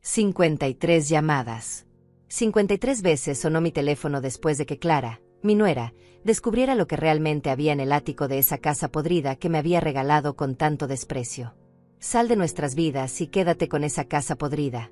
53 llamadas. 53 veces sonó mi teléfono después de que Clara, mi nuera, descubriera lo que realmente había en el ático de esa casa podrida que me había regalado con tanto desprecio. «Sal de nuestras vidas y quédate con esa casa podrida»,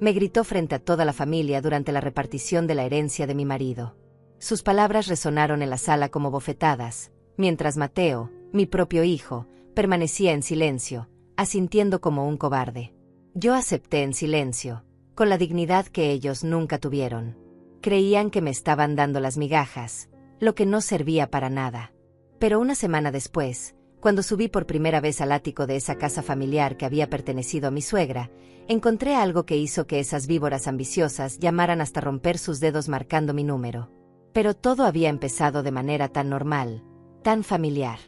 me gritó frente a toda la familia durante la repartición de la herencia de mi marido. Sus palabras resonaron en la sala como bofetadas, mientras Mateo, mi propio hijo, permanecía en silencio, asintiendo como un cobarde. Yo acepté en silencio, con la dignidad que ellos nunca tuvieron. Creían que me estaban dando las migajas, lo que no servía para nada. Pero una semana después, cuando subí por primera vez al ático de esa casa familiar que había pertenecido a mi suegra, encontré algo que hizo que esas víboras ambiciosas llamaran hasta romper sus dedos marcando mi número. Pero todo había empezado de manera tan normal, tan familiar.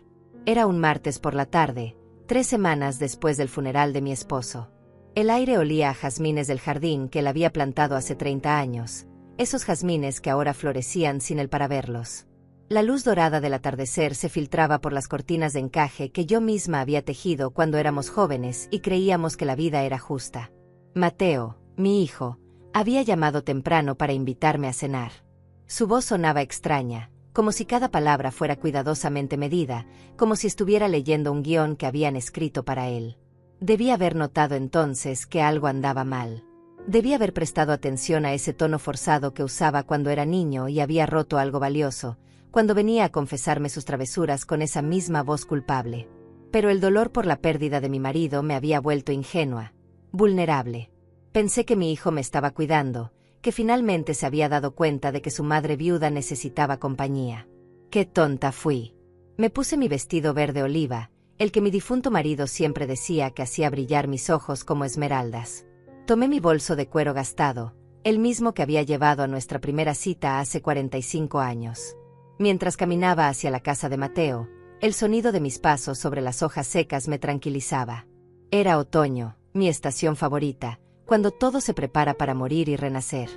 Era un martes por la tarde, 3 semanas después del funeral de mi esposo. El aire olía a jazmines del jardín que él había plantado hace 30 años, esos jazmines que ahora florecían sin él para verlos. La luz dorada del atardecer se filtraba por las cortinas de encaje que yo misma había tejido cuando éramos jóvenes y creíamos que la vida era justa. Mateo, mi hijo, había llamado temprano para invitarme a cenar. Su voz sonaba extraña, como si cada palabra fuera cuidadosamente medida, como si estuviera leyendo un guión que habían escrito para él. Debí haber notado entonces que algo andaba mal. Debí haber prestado atención a ese tono forzado que usaba cuando era niño y había roto algo valioso, cuando venía a confesarme sus travesuras con esa misma voz culpable. Pero el dolor por la pérdida de mi marido me había vuelto ingenua, vulnerable. Pensé que mi hijo me estaba cuidando, que finalmente se había dado cuenta de que su madre viuda necesitaba compañía. ¡Qué tonta fui! Me puse mi vestido verde oliva, el que mi difunto marido siempre decía que hacía brillar mis ojos como esmeraldas. Tomé mi bolso de cuero gastado, el mismo que había llevado a nuestra primera cita hace 45 años. Mientras caminaba hacia la casa de Mateo, el sonido de mis pasos sobre las hojas secas me tranquilizaba. Era otoño, mi estación favorita, cuando todo se prepara para morir y renacer.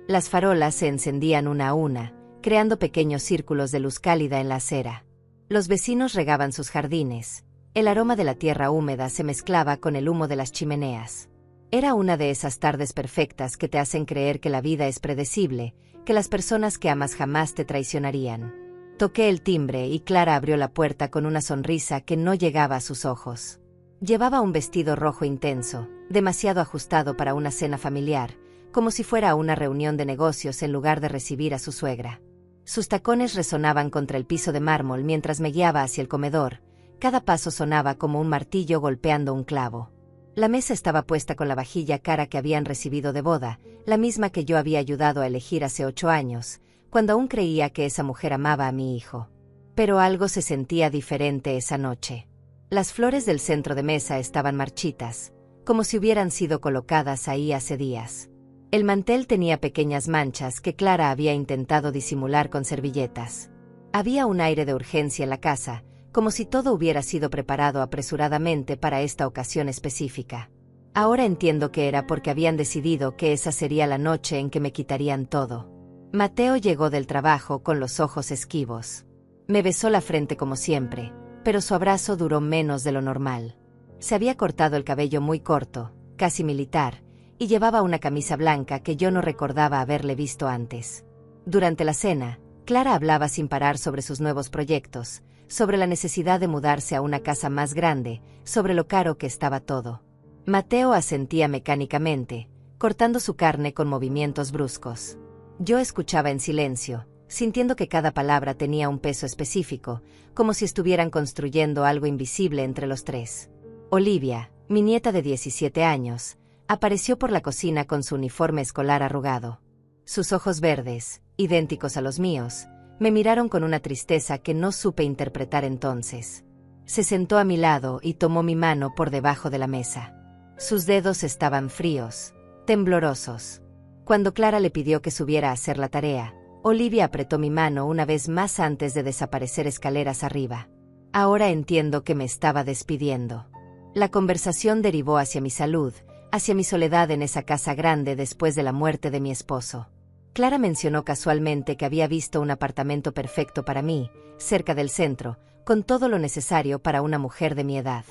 Las farolas se encendían una a una, creando pequeños círculos de luz cálida en la acera. Los vecinos regaban sus jardines. El aroma de la tierra húmeda se mezclaba con el humo de las chimeneas. Era una de esas tardes perfectas que te hacen creer que la vida es predecible, que las personas que amas jamás te traicionarían. Toqué el timbre y Clara abrió la puerta con una sonrisa que no llegaba a sus ojos. Llevaba un vestido rojo intenso, demasiado ajustado para una cena familiar, como si fuera una reunión de negocios en lugar de recibir a su suegra. Sus tacones resonaban contra el piso de mármol mientras me guiaba hacia el comedor. Cada paso sonaba como un martillo golpeando un clavo. La mesa estaba puesta con la vajilla cara que habían recibido de boda, la misma que yo había ayudado a elegir hace 8 años, cuando aún creía que esa mujer amaba a mi hijo. Pero algo se sentía diferente esa noche. Las flores del centro de mesa estaban marchitas, como si hubieran sido colocadas ahí hace días. El mantel tenía pequeñas manchas que Clara había intentado disimular con servilletas. Había un aire de urgencia en la casa, como si todo hubiera sido preparado apresuradamente para esta ocasión específica. Ahora entiendo que era porque habían decidido que esa sería la noche en que me quitarían todo. Mateo llegó del trabajo con los ojos esquivos. Me besó la frente como siempre, pero su abrazo duró menos de lo normal. Se había cortado el cabello muy corto, casi militar, y llevaba una camisa blanca que yo no recordaba haberle visto antes. Durante la cena, Clara hablaba sin parar sobre sus nuevos proyectos, sobre la necesidad de mudarse a una casa más grande, sobre lo caro que estaba todo. Mateo asentía mecánicamente, cortando su carne con movimientos bruscos. Yo escuchaba en silencio, sintiendo que cada palabra tenía un peso específico, como si estuvieran construyendo algo invisible entre los tres. Olivia, mi nieta de 17 años, apareció por la cocina con su uniforme escolar arrugado. Sus ojos verdes, idénticos a los míos, me miraron con una tristeza que no supe interpretar entonces. Se sentó a mi lado y tomó mi mano por debajo de la mesa. Sus dedos estaban fríos, temblorosos. Cuando Clara le pidió que subiera a hacer la tarea, Olivia apretó mi mano una vez más antes de desaparecer escaleras arriba. Ahora entiendo que me estaba despidiendo. La conversación derivó hacia mi salud, hacia mi soledad en esa casa grande después de la muerte de mi esposo. Clara mencionó casualmente que había visto un apartamento perfecto para mí, cerca del centro, con todo lo necesario para una mujer de mi edad.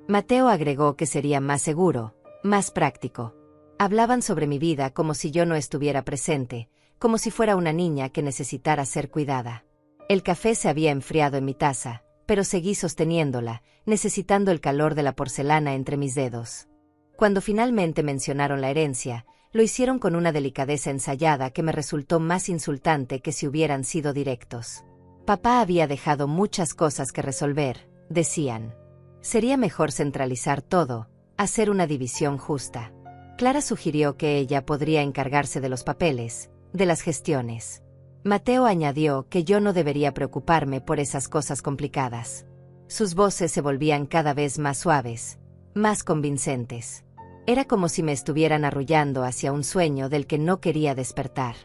Mateo agregó que sería más seguro, más práctico. Hablaban sobre mi vida como si yo no estuviera presente, como si fuera una niña que necesitara ser cuidada. El café se había enfriado en mi taza, pero seguí sosteniéndola, necesitando el calor de la porcelana entre mis dedos. Cuando finalmente mencionaron la herencia, lo hicieron con una delicadeza ensayada que me resultó más insultante que si hubieran sido directos. Papá había dejado muchas cosas que resolver, decían. Sería mejor centralizar todo, hacer una división justa. Clara sugirió que ella podría encargarse de los papeles, de las gestiones. Mateo añadió que yo no debería preocuparme por esas cosas complicadas. Sus voces se volvían cada vez más suaves, más convincentes. Era como si me estuvieran arrullando hacia un sueño del que no quería despertar.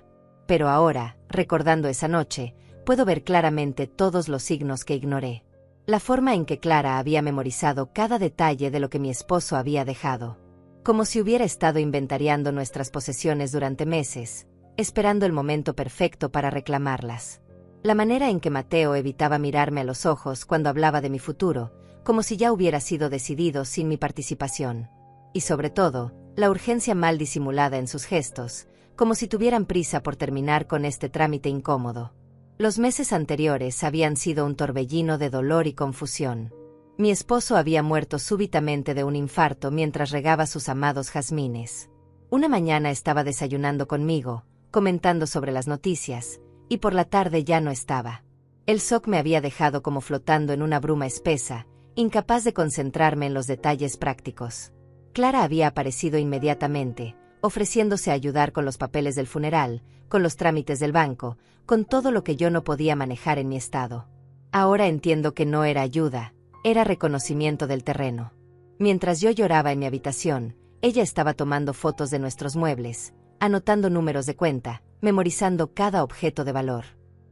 Pero ahora, recordando esa noche, puedo ver claramente todos los signos que ignoré. La forma en que Clara había memorizado cada detalle de lo que mi esposo había dejado. Como si hubiera estado inventariando nuestras posesiones durante meses, esperando el momento perfecto para reclamarlas. La manera en que Mateo evitaba mirarme a los ojos cuando hablaba de mi futuro, como si ya hubiera sido decidido sin mi participación. Y sobre todo, la urgencia mal disimulada en sus gestos, como si tuvieran prisa por terminar con este trámite incómodo. Los meses anteriores habían sido un torbellino de dolor y confusión. Mi esposo había muerto súbitamente de un infarto mientras regaba sus amados jazmines. Una mañana estaba desayunando conmigo, comentando sobre las noticias, y por la tarde ya no estaba. El shock me había dejado como flotando en una bruma espesa, incapaz de concentrarme en los detalles prácticos. Clara había aparecido inmediatamente, ofreciéndose a ayudar con los papeles del funeral, con los trámites del banco, con todo lo que yo no podía manejar en mi estado. Ahora entiendo que no era ayuda, era reconocimiento del terreno. Mientras yo lloraba en mi habitación, ella estaba tomando fotos de nuestros muebles, anotando números de cuenta, memorizando cada objeto de valor.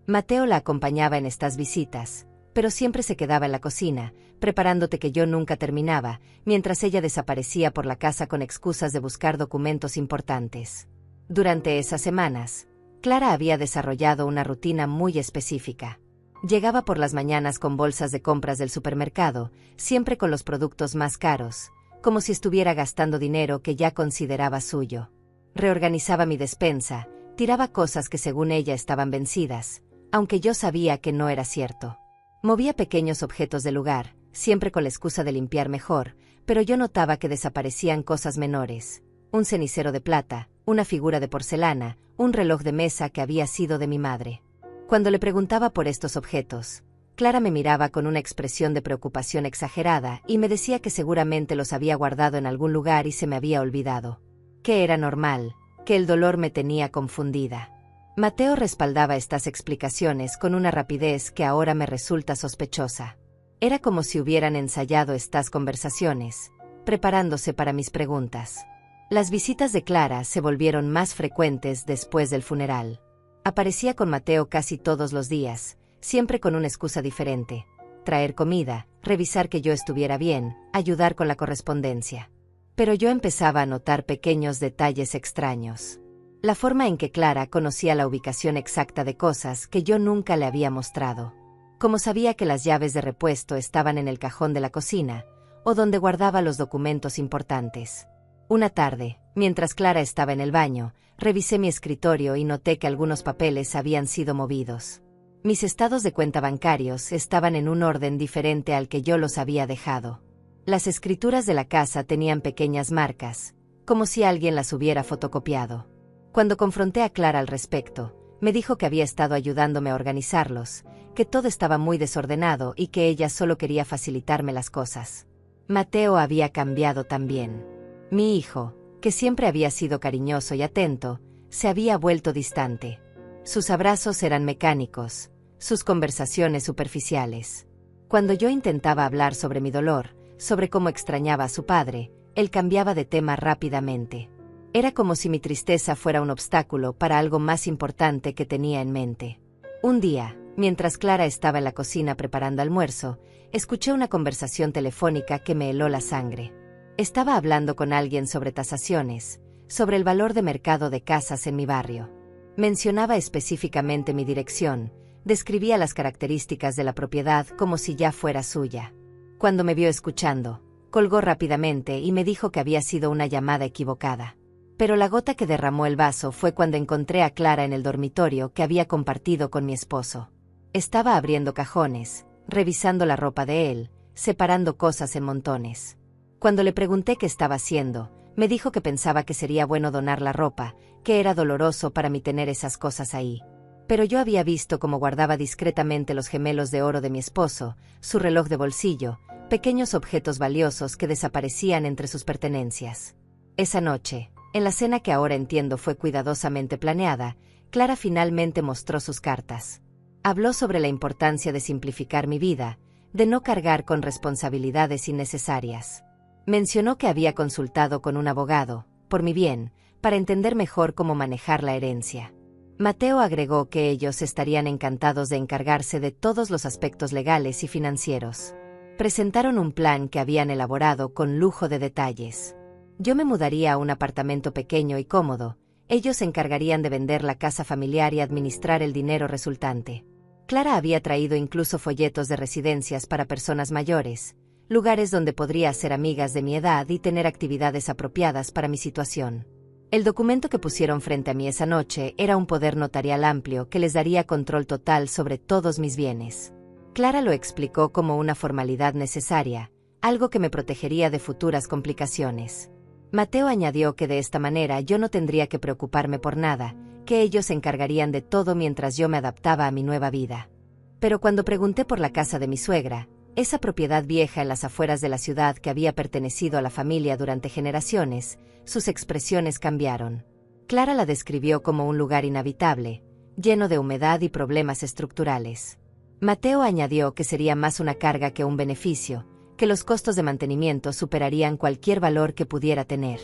Mateo la acompañaba en estas visitas, pero siempre se quedaba en la cocina, preparándote que yo nunca terminaba, mientras ella desaparecía por la casa con excusas de buscar documentos importantes. Durante esas semanas, Clara había desarrollado una rutina muy específica. Llegaba por las mañanas con bolsas de compras del supermercado, siempre con los productos más caros, como si estuviera gastando dinero que ya consideraba suyo. Reorganizaba mi despensa, tiraba cosas que según ella estaban vencidas, aunque yo sabía que no era cierto. Movía pequeños objetos del lugar, siempre con la excusa de limpiar mejor, pero yo notaba que desaparecían cosas menores. Un cenicero de plata, una figura de porcelana, un reloj de mesa que había sido de mi madre. Cuando le preguntaba por estos objetos, Clara me miraba con una expresión de preocupación exagerada y me decía que seguramente los había guardado en algún lugar y se me había olvidado. Que era normal, que el dolor me tenía confundida. Mateo respaldaba estas explicaciones con una rapidez que ahora me resulta sospechosa. Era como si hubieran ensayado estas conversaciones, preparándose para mis preguntas. Las visitas de Clara se volvieron más frecuentes después del funeral. Aparecía con Mateo casi todos los días, siempre con una excusa diferente: traer comida, revisar que yo estuviera bien, ayudar con la correspondencia. Pero yo empezaba a notar pequeños detalles extraños. La forma en que Clara conocía la ubicación exacta de cosas que yo nunca le había mostrado. Como sabía que las llaves de repuesto estaban en el cajón de la cocina, o donde guardaba los documentos importantes. Una tarde, mientras Clara estaba en el baño, revisé mi escritorio y noté que algunos papeles habían sido movidos. Mis estados de cuenta bancarios estaban en un orden diferente al que yo los había dejado. Las escrituras de la casa tenían pequeñas marcas, como si alguien las hubiera fotocopiado. Cuando confronté a Clara al respecto, me dijo que había estado ayudándome a organizarlos, que todo estaba muy desordenado y que ella solo quería facilitarme las cosas. Mateo había cambiado también. Mi hijo, que siempre había sido cariñoso y atento, se había vuelto distante. Sus abrazos eran mecánicos, sus conversaciones superficiales. Cuando yo intentaba hablar sobre mi dolor, sobre cómo extrañaba a su padre, él cambiaba de tema rápidamente. Era como si mi tristeza fuera un obstáculo para algo más importante que tenía en mente. Un día, mientras Clara estaba en la cocina preparando almuerzo, escuché una conversación telefónica que me heló la sangre. Estaba hablando con alguien sobre tasaciones, sobre el valor de mercado de casas en mi barrio. Mencionaba específicamente mi dirección, describía las características de la propiedad como si ya fuera suya. Cuando me vio escuchando, colgó rápidamente y me dijo que había sido una llamada equivocada. Pero la gota que derramó el vaso fue cuando encontré a Clara en el dormitorio que había compartido con mi esposo. Estaba abriendo cajones, revisando la ropa de él, separando cosas en montones. Cuando le pregunté qué estaba haciendo, me dijo que pensaba que sería bueno donar la ropa, que era doloroso para mí tener esas cosas ahí. Pero yo había visto cómo guardaba discretamente los gemelos de oro de mi esposo, su reloj de bolsillo, pequeños objetos valiosos que desaparecían entre sus pertenencias. Esa noche, en la cena que ahora entiendo fue cuidadosamente planeada, Clara finalmente mostró sus cartas. Habló sobre la importancia de simplificar mi vida, de no cargar con responsabilidades innecesarias. Mencionó que había consultado con un abogado, por mi bien, para entender mejor cómo manejar la herencia. Mateo agregó que ellos estarían encantados de encargarse de todos los aspectos legales y financieros. Presentaron un plan que habían elaborado con lujo de detalles. Yo me mudaría a un apartamento pequeño y cómodo, ellos se encargarían de vender la casa familiar y administrar el dinero resultante. Clara había traído incluso folletos de residencias para personas mayores, lugares donde podría hacer amigas de mi edad y tener actividades apropiadas para mi situación. El documento que pusieron frente a mí esa noche era un poder notarial amplio que les daría control total sobre todos mis bienes. Clara lo explicó como una formalidad necesaria, algo que me protegería de futuras complicaciones. Mateo añadió que de esta manera yo no tendría que preocuparme por nada, que ellos se encargarían de todo mientras yo me adaptaba a mi nueva vida. Pero cuando pregunté por la casa de mi suegra, esa propiedad vieja en las afueras de la ciudad que había pertenecido a la familia durante generaciones, sus expresiones cambiaron. Clara la describió como un lugar inhabitable, lleno de humedad y problemas estructurales. Mateo añadió que sería más una carga que un beneficio, que los costos de mantenimiento superarían cualquier valor que pudiera tener.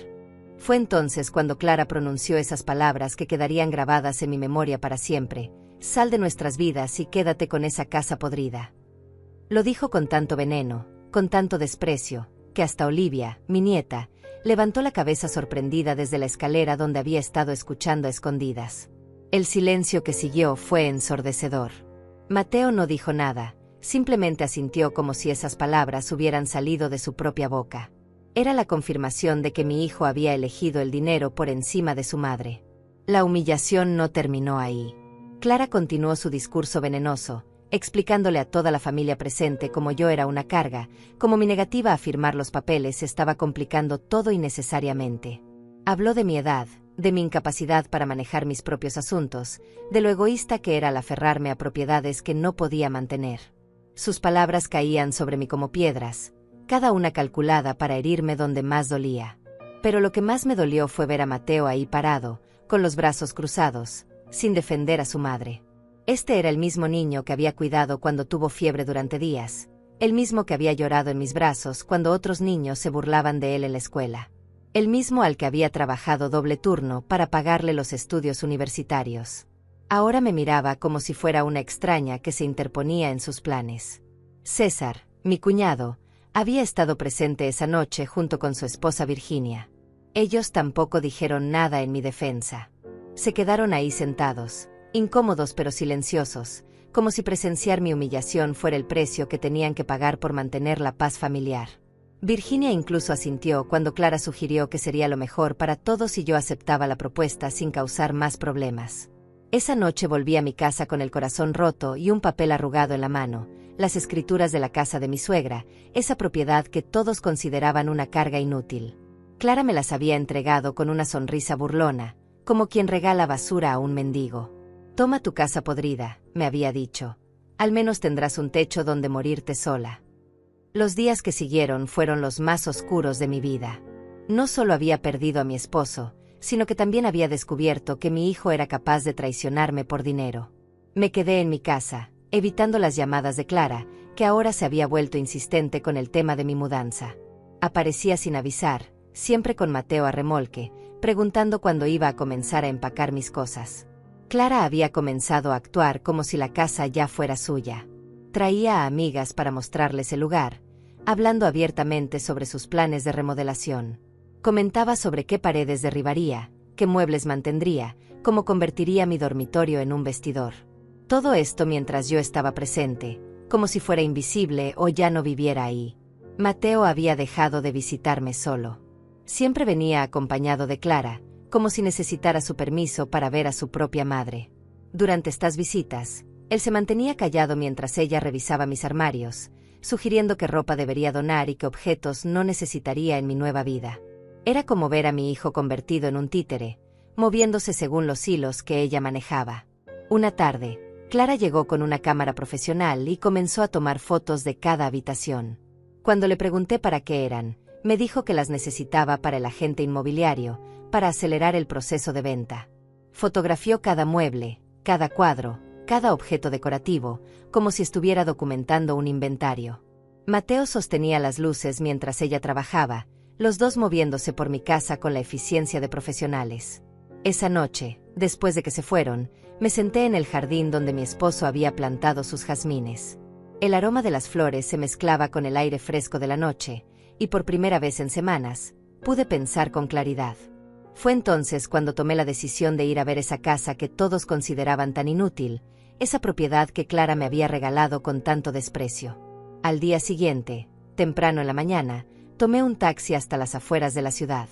Fue entonces cuando Clara pronunció esas palabras que quedarían grabadas en mi memoria para siempre: sal de nuestras vidas y quédate con esa casa podrida. Lo dijo con tanto veneno, con tanto desprecio, que hasta Olivia, mi nieta, levantó la cabeza sorprendida desde la escalera donde había estado escuchando a escondidas. El silencio que siguió fue ensordecedor. Mateo no dijo nada, simplemente asintió como si esas palabras hubieran salido de su propia boca. Era la confirmación de que mi hijo había elegido el dinero por encima de su madre. La humillación no terminó ahí. Clara continuó su discurso venenoso, explicándole a toda la familia presente cómo yo era una carga, cómo mi negativa a firmar los papeles estaba complicando todo innecesariamente. Habló de mi edad, de mi incapacidad para manejar mis propios asuntos, de lo egoísta que era al aferrarme a propiedades que no podía mantener. Sus palabras caían sobre mí como piedras, cada una calculada para herirme donde más dolía. Pero lo que más me dolió fue ver a Mateo ahí parado, con los brazos cruzados, sin defender a su madre. Este era el mismo niño que había cuidado cuando tuvo fiebre durante días, el mismo que había llorado en mis brazos cuando otros niños se burlaban de él en la escuela, el mismo al que había trabajado doble turno para pagarle los estudios universitarios. Ahora me miraba como si fuera una extraña que se interponía en sus planes. César, mi cuñado, había estado presente esa noche junto con su esposa Virginia. Ellos tampoco dijeron nada en mi defensa. Se quedaron ahí sentados, incómodos pero silenciosos, como si presenciar mi humillación fuera el precio que tenían que pagar por mantener la paz familiar. Virginia incluso asintió cuando Clara sugirió que sería lo mejor para todos si yo aceptaba la propuesta sin causar más problemas. Esa noche volví a mi casa con el corazón roto y un papel arrugado en la mano, las escrituras de la casa de mi suegra, esa propiedad que todos consideraban una carga inútil. Clara me las había entregado con una sonrisa burlona, como quien regala basura a un mendigo. Toma tu casa podrida, me había dicho. Al menos tendrás un techo donde morirte sola. Los días que siguieron fueron los más oscuros de mi vida. No solo había perdido a mi esposo, sino que también había descubierto que mi hijo era capaz de traicionarme por dinero. Me quedé en mi casa, evitando las llamadas de Clara, que ahora se había vuelto insistente con el tema de mi mudanza. Aparecía sin avisar, siempre con Mateo a remolque, preguntando cuándo iba a comenzar a empacar mis cosas. Clara había comenzado a actuar como si la casa ya fuera suya. Traía a amigas para mostrarles el lugar, hablando abiertamente sobre sus planes de remodelación. Comentaba sobre qué paredes derribaría, qué muebles mantendría, cómo convertiría mi dormitorio en un vestidor. Todo esto mientras yo estaba presente, como si fuera invisible o ya no viviera ahí. Mateo había dejado de visitarme solo. Siempre venía acompañado de Clara, como si necesitara su permiso para ver a su propia madre. Durante estas visitas, él se mantenía callado mientras ella revisaba mis armarios, sugiriendo qué ropa debería donar y qué objetos no necesitaría en mi nueva vida. Era como ver a mi hijo convertido en un títere, moviéndose según los hilos que ella manejaba. Una tarde, Clara llegó con una cámara profesional y comenzó a tomar fotos de cada habitación. Cuando le pregunté para qué eran, me dijo que las necesitaba para el agente inmobiliario, para acelerar el proceso de venta. Fotografió cada mueble, cada cuadro, cada objeto decorativo, como si estuviera documentando un inventario. Mateo sostenía las luces mientras ella trabajaba, los dos moviéndose por mi casa con la eficiencia de profesionales. Esa noche, después de que se fueron, me senté en el jardín donde mi esposo había plantado sus jazmines. El aroma de las flores se mezclaba con el aire fresco de la noche, y por primera vez en semanas, pude pensar con claridad. Fue entonces cuando tomé la decisión de ir a ver esa casa que todos consideraban tan inútil, esa propiedad que Clara me había regalado con tanto desprecio. Al día siguiente, temprano en la mañana, tomé un taxi hasta las afueras de la ciudad.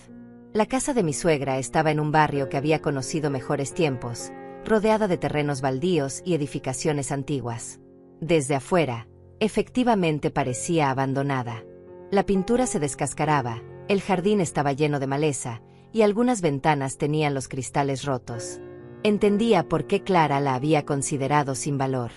La casa de mi suegra estaba en un barrio que había conocido mejores tiempos, rodeada de terrenos baldíos y edificaciones antiguas. Desde afuera, efectivamente parecía abandonada. La pintura se descascaraba, el jardín estaba lleno de maleza, y algunas ventanas tenían los cristales rotos. Entendía por qué Clara la había considerado sin valor.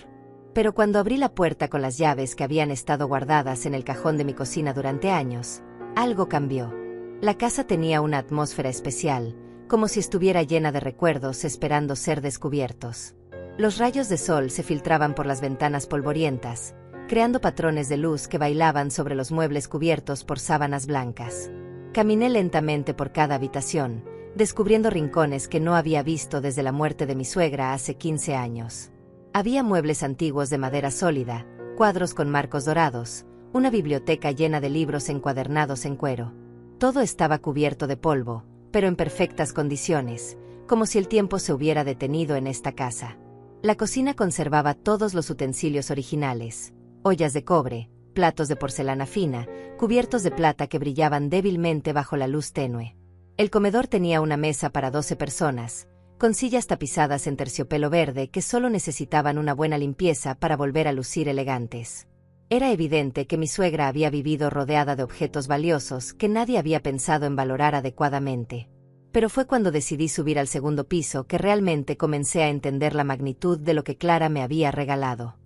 Pero cuando abrí la puerta con las llaves que habían estado guardadas en el cajón de mi cocina durante años, algo cambió. La casa tenía una atmósfera especial, como si estuviera llena de recuerdos esperando ser descubiertos. Los rayos de sol se filtraban por las ventanas polvorientas, creando patrones de luz que bailaban sobre los muebles cubiertos por sábanas blancas. Caminé lentamente por cada habitación, descubriendo rincones que no había visto desde la muerte de mi suegra hace 15 años. Había muebles antiguos de madera sólida, cuadros con marcos dorados, una biblioteca llena de libros encuadernados en cuero. Todo estaba cubierto de polvo, pero en perfectas condiciones, como si el tiempo se hubiera detenido en esta casa. La cocina conservaba todos los utensilios originales: ollas de cobre, platos de porcelana fina, cubiertos de plata que brillaban débilmente bajo la luz tenue. El comedor tenía una mesa para 12 personas, con sillas tapizadas en terciopelo verde que solo necesitaban una buena limpieza para volver a lucir elegantes. Era evidente que mi suegra había vivido rodeada de objetos valiosos que nadie había pensado en valorar adecuadamente. Pero fue cuando decidí subir al segundo piso que realmente comencé a entender la magnitud de lo que Clara me había regalado.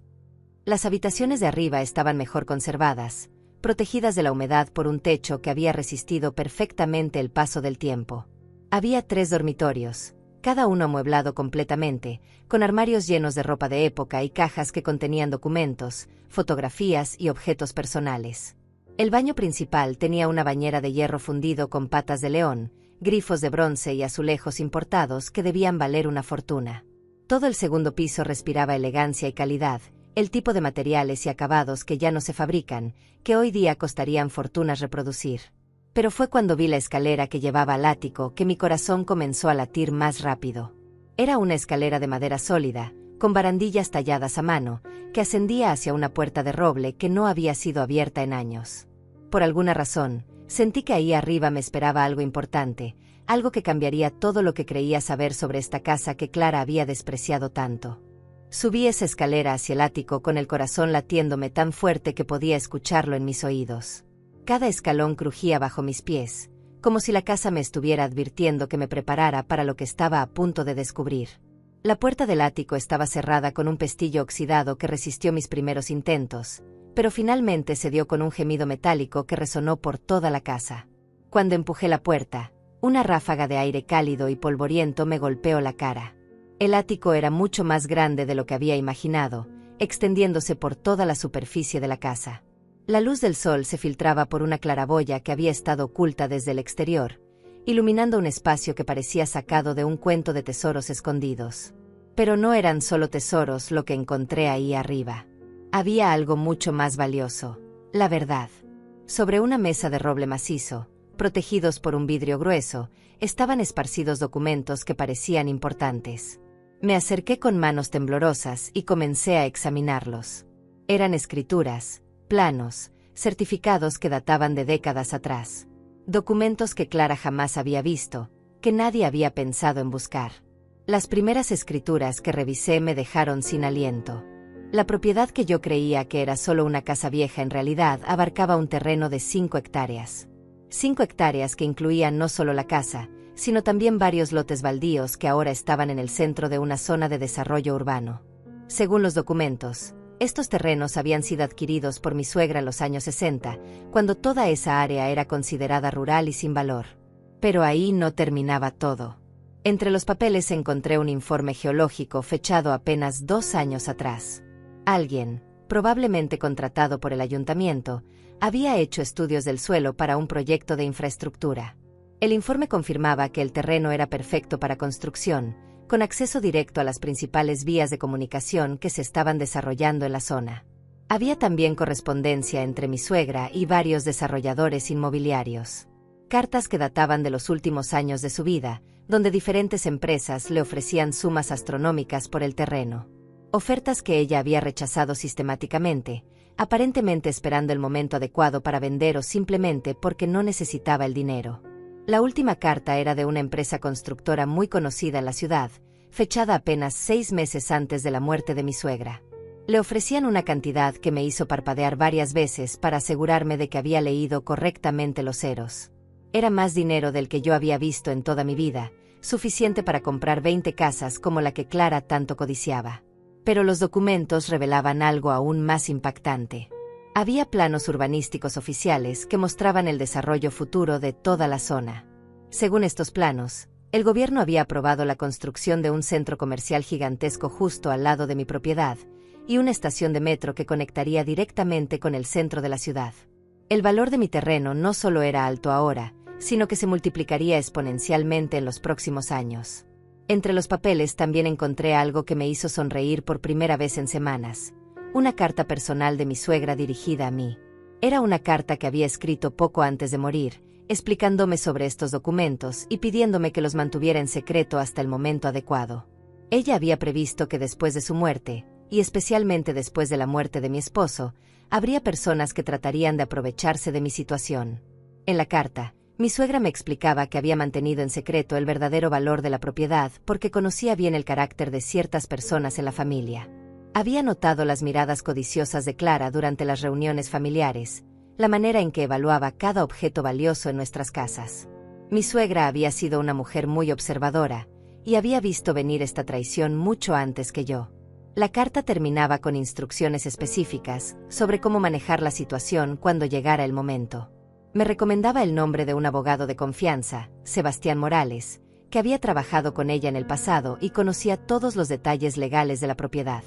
Las habitaciones de arriba estaban mejor conservadas, protegidas de la humedad por un techo que había resistido perfectamente el paso del tiempo. Había 3 dormitorios, cada uno amueblado completamente, con armarios llenos de ropa de época y cajas que contenían documentos, fotografías y objetos personales. El baño principal tenía una bañera de hierro fundido con patas de león, grifos de bronce y azulejos importados que debían valer una fortuna. Todo el segundo piso respiraba elegancia y calidad, el tipo de materiales y acabados que ya no se fabrican, que hoy día costarían fortunas reproducir. Pero fue cuando vi la escalera que llevaba al ático que mi corazón comenzó a latir más rápido. Era una escalera de madera sólida, con barandillas talladas a mano, que ascendía hacia una puerta de roble que no había sido abierta en años. Por alguna razón, sentí que ahí arriba me esperaba algo importante, algo que cambiaría todo lo que creía saber sobre esta casa que Clara había despreciado tanto. Subí esa escalera hacia el ático con el corazón latiéndome tan fuerte que podía escucharlo en mis oídos. Cada escalón crujía bajo mis pies, como si la casa me estuviera advirtiendo que me preparara para lo que estaba a punto de descubrir. La puerta del ático estaba cerrada con un pestillo oxidado que resistió mis primeros intentos, pero finalmente cedió con un gemido metálico que resonó por toda la casa. Cuando empujé la puerta, una ráfaga de aire cálido y polvoriento me golpeó la cara. El ático era mucho más grande de lo que había imaginado, extendiéndose por toda la superficie de la casa. La luz del sol se filtraba por una claraboya que había estado oculta desde el exterior, iluminando un espacio que parecía sacado de un cuento de tesoros escondidos. Pero no eran solo tesoros lo que encontré ahí arriba. Había algo mucho más valioso: la verdad. Sobre una mesa de roble macizo, protegidos por un vidrio grueso, estaban esparcidos documentos que parecían importantes. Me acerqué con manos temblorosas y comencé a examinarlos. Eran escrituras, planos, certificados que databan de décadas atrás. Documentos que Clara jamás había visto, que nadie había pensado en buscar. Las primeras escrituras que revisé me dejaron sin aliento. La propiedad que yo creía que era solo una casa vieja en realidad abarcaba un terreno de 5 hectáreas. 5 hectáreas que incluían no solo la casa, sino también varios lotes baldíos que ahora estaban en el centro de una zona de desarrollo urbano. Según los documentos, estos terrenos habían sido adquiridos por mi suegra en los años 60, cuando toda esa área era considerada rural y sin valor. Pero ahí no terminaba todo. Entre los papeles encontré un informe geológico fechado apenas 2 años atrás. Alguien, probablemente contratado por el ayuntamiento, había hecho estudios del suelo para un proyecto de infraestructura. El informe confirmaba que el terreno era perfecto para construcción, con acceso directo a las principales vías de comunicación que se estaban desarrollando en la zona. Había también correspondencia entre mi suegra y varios desarrolladores inmobiliarios. Cartas que databan de los últimos años de su vida, donde diferentes empresas le ofrecían sumas astronómicas por el terreno. Ofertas que ella había rechazado sistemáticamente, aparentemente esperando el momento adecuado para vender o simplemente porque no necesitaba el dinero. La última carta era de una empresa constructora muy conocida en la ciudad, fechada apenas 6 meses antes de la muerte de mi suegra. Le ofrecían una cantidad que me hizo parpadear varias veces para asegurarme de que había leído correctamente los ceros. Era más dinero del que yo había visto en toda mi vida, suficiente para comprar 20 casas como la que Clara tanto codiciaba. Pero los documentos revelaban algo aún más impactante. Había planos urbanísticos oficiales que mostraban el desarrollo futuro de toda la zona. Según estos planos, el gobierno había aprobado la construcción de un centro comercial gigantesco justo al lado de mi propiedad, y una estación de metro que conectaría directamente con el centro de la ciudad. El valor de mi terreno no solo era alto ahora, sino que se multiplicaría exponencialmente en los próximos años. Entre los papeles también encontré algo que me hizo sonreír por primera vez en semanas. Una carta personal de mi suegra dirigida a mí. Era una carta que había escrito poco antes de morir, explicándome sobre estos documentos y pidiéndome que los mantuviera en secreto hasta el momento adecuado. Ella había previsto que después de su muerte, y especialmente después de la muerte de mi esposo, habría personas que tratarían de aprovecharse de mi situación. En la carta, mi suegra me explicaba que había mantenido en secreto el verdadero valor de la propiedad porque conocía bien el carácter de ciertas personas en la familia. Había notado las miradas codiciosas de Clara durante las reuniones familiares, la manera en que evaluaba cada objeto valioso en nuestras casas. Mi suegra había sido una mujer muy observadora, y había visto venir esta traición mucho antes que yo. La carta terminaba con instrucciones específicas sobre cómo manejar la situación cuando llegara el momento. Me recomendaba el nombre de un abogado de confianza, Sebastián Morales, que había trabajado con ella en el pasado y conocía todos los detalles legales de la propiedad.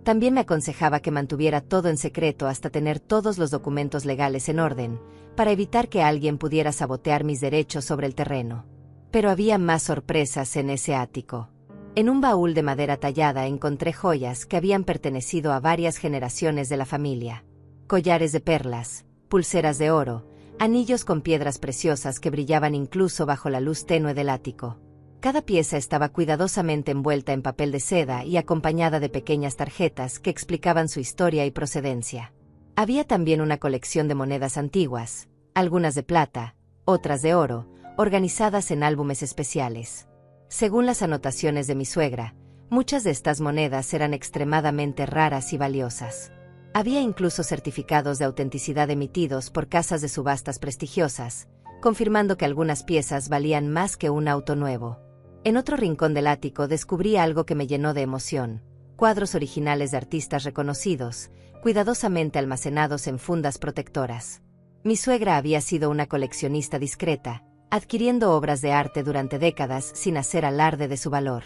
También me aconsejaba que mantuviera todo en secreto hasta tener todos los documentos legales en orden, para evitar que alguien pudiera sabotear mis derechos sobre el terreno. Pero había más sorpresas en ese ático. En un baúl de madera tallada encontré joyas que habían pertenecido a varias generaciones de la familia. Collares de perlas, pulseras de oro, anillos con piedras preciosas que brillaban incluso bajo la luz tenue del ático. Cada pieza estaba cuidadosamente envuelta en papel de seda y acompañada de pequeñas tarjetas que explicaban su historia y procedencia. Había también una colección de monedas antiguas, algunas de plata, otras de oro, organizadas en álbumes especiales. Según las anotaciones de mi suegra, muchas de estas monedas eran extremadamente raras y valiosas. Había incluso certificados de autenticidad emitidos por casas de subastas prestigiosas, confirmando que algunas piezas valían más que un auto nuevo. En otro rincón del ático descubrí algo que me llenó de emoción: cuadros originales de artistas reconocidos, cuidadosamente almacenados en fundas protectoras. Mi suegra había sido una coleccionista discreta, adquiriendo obras de arte durante décadas sin hacer alarde de su valor.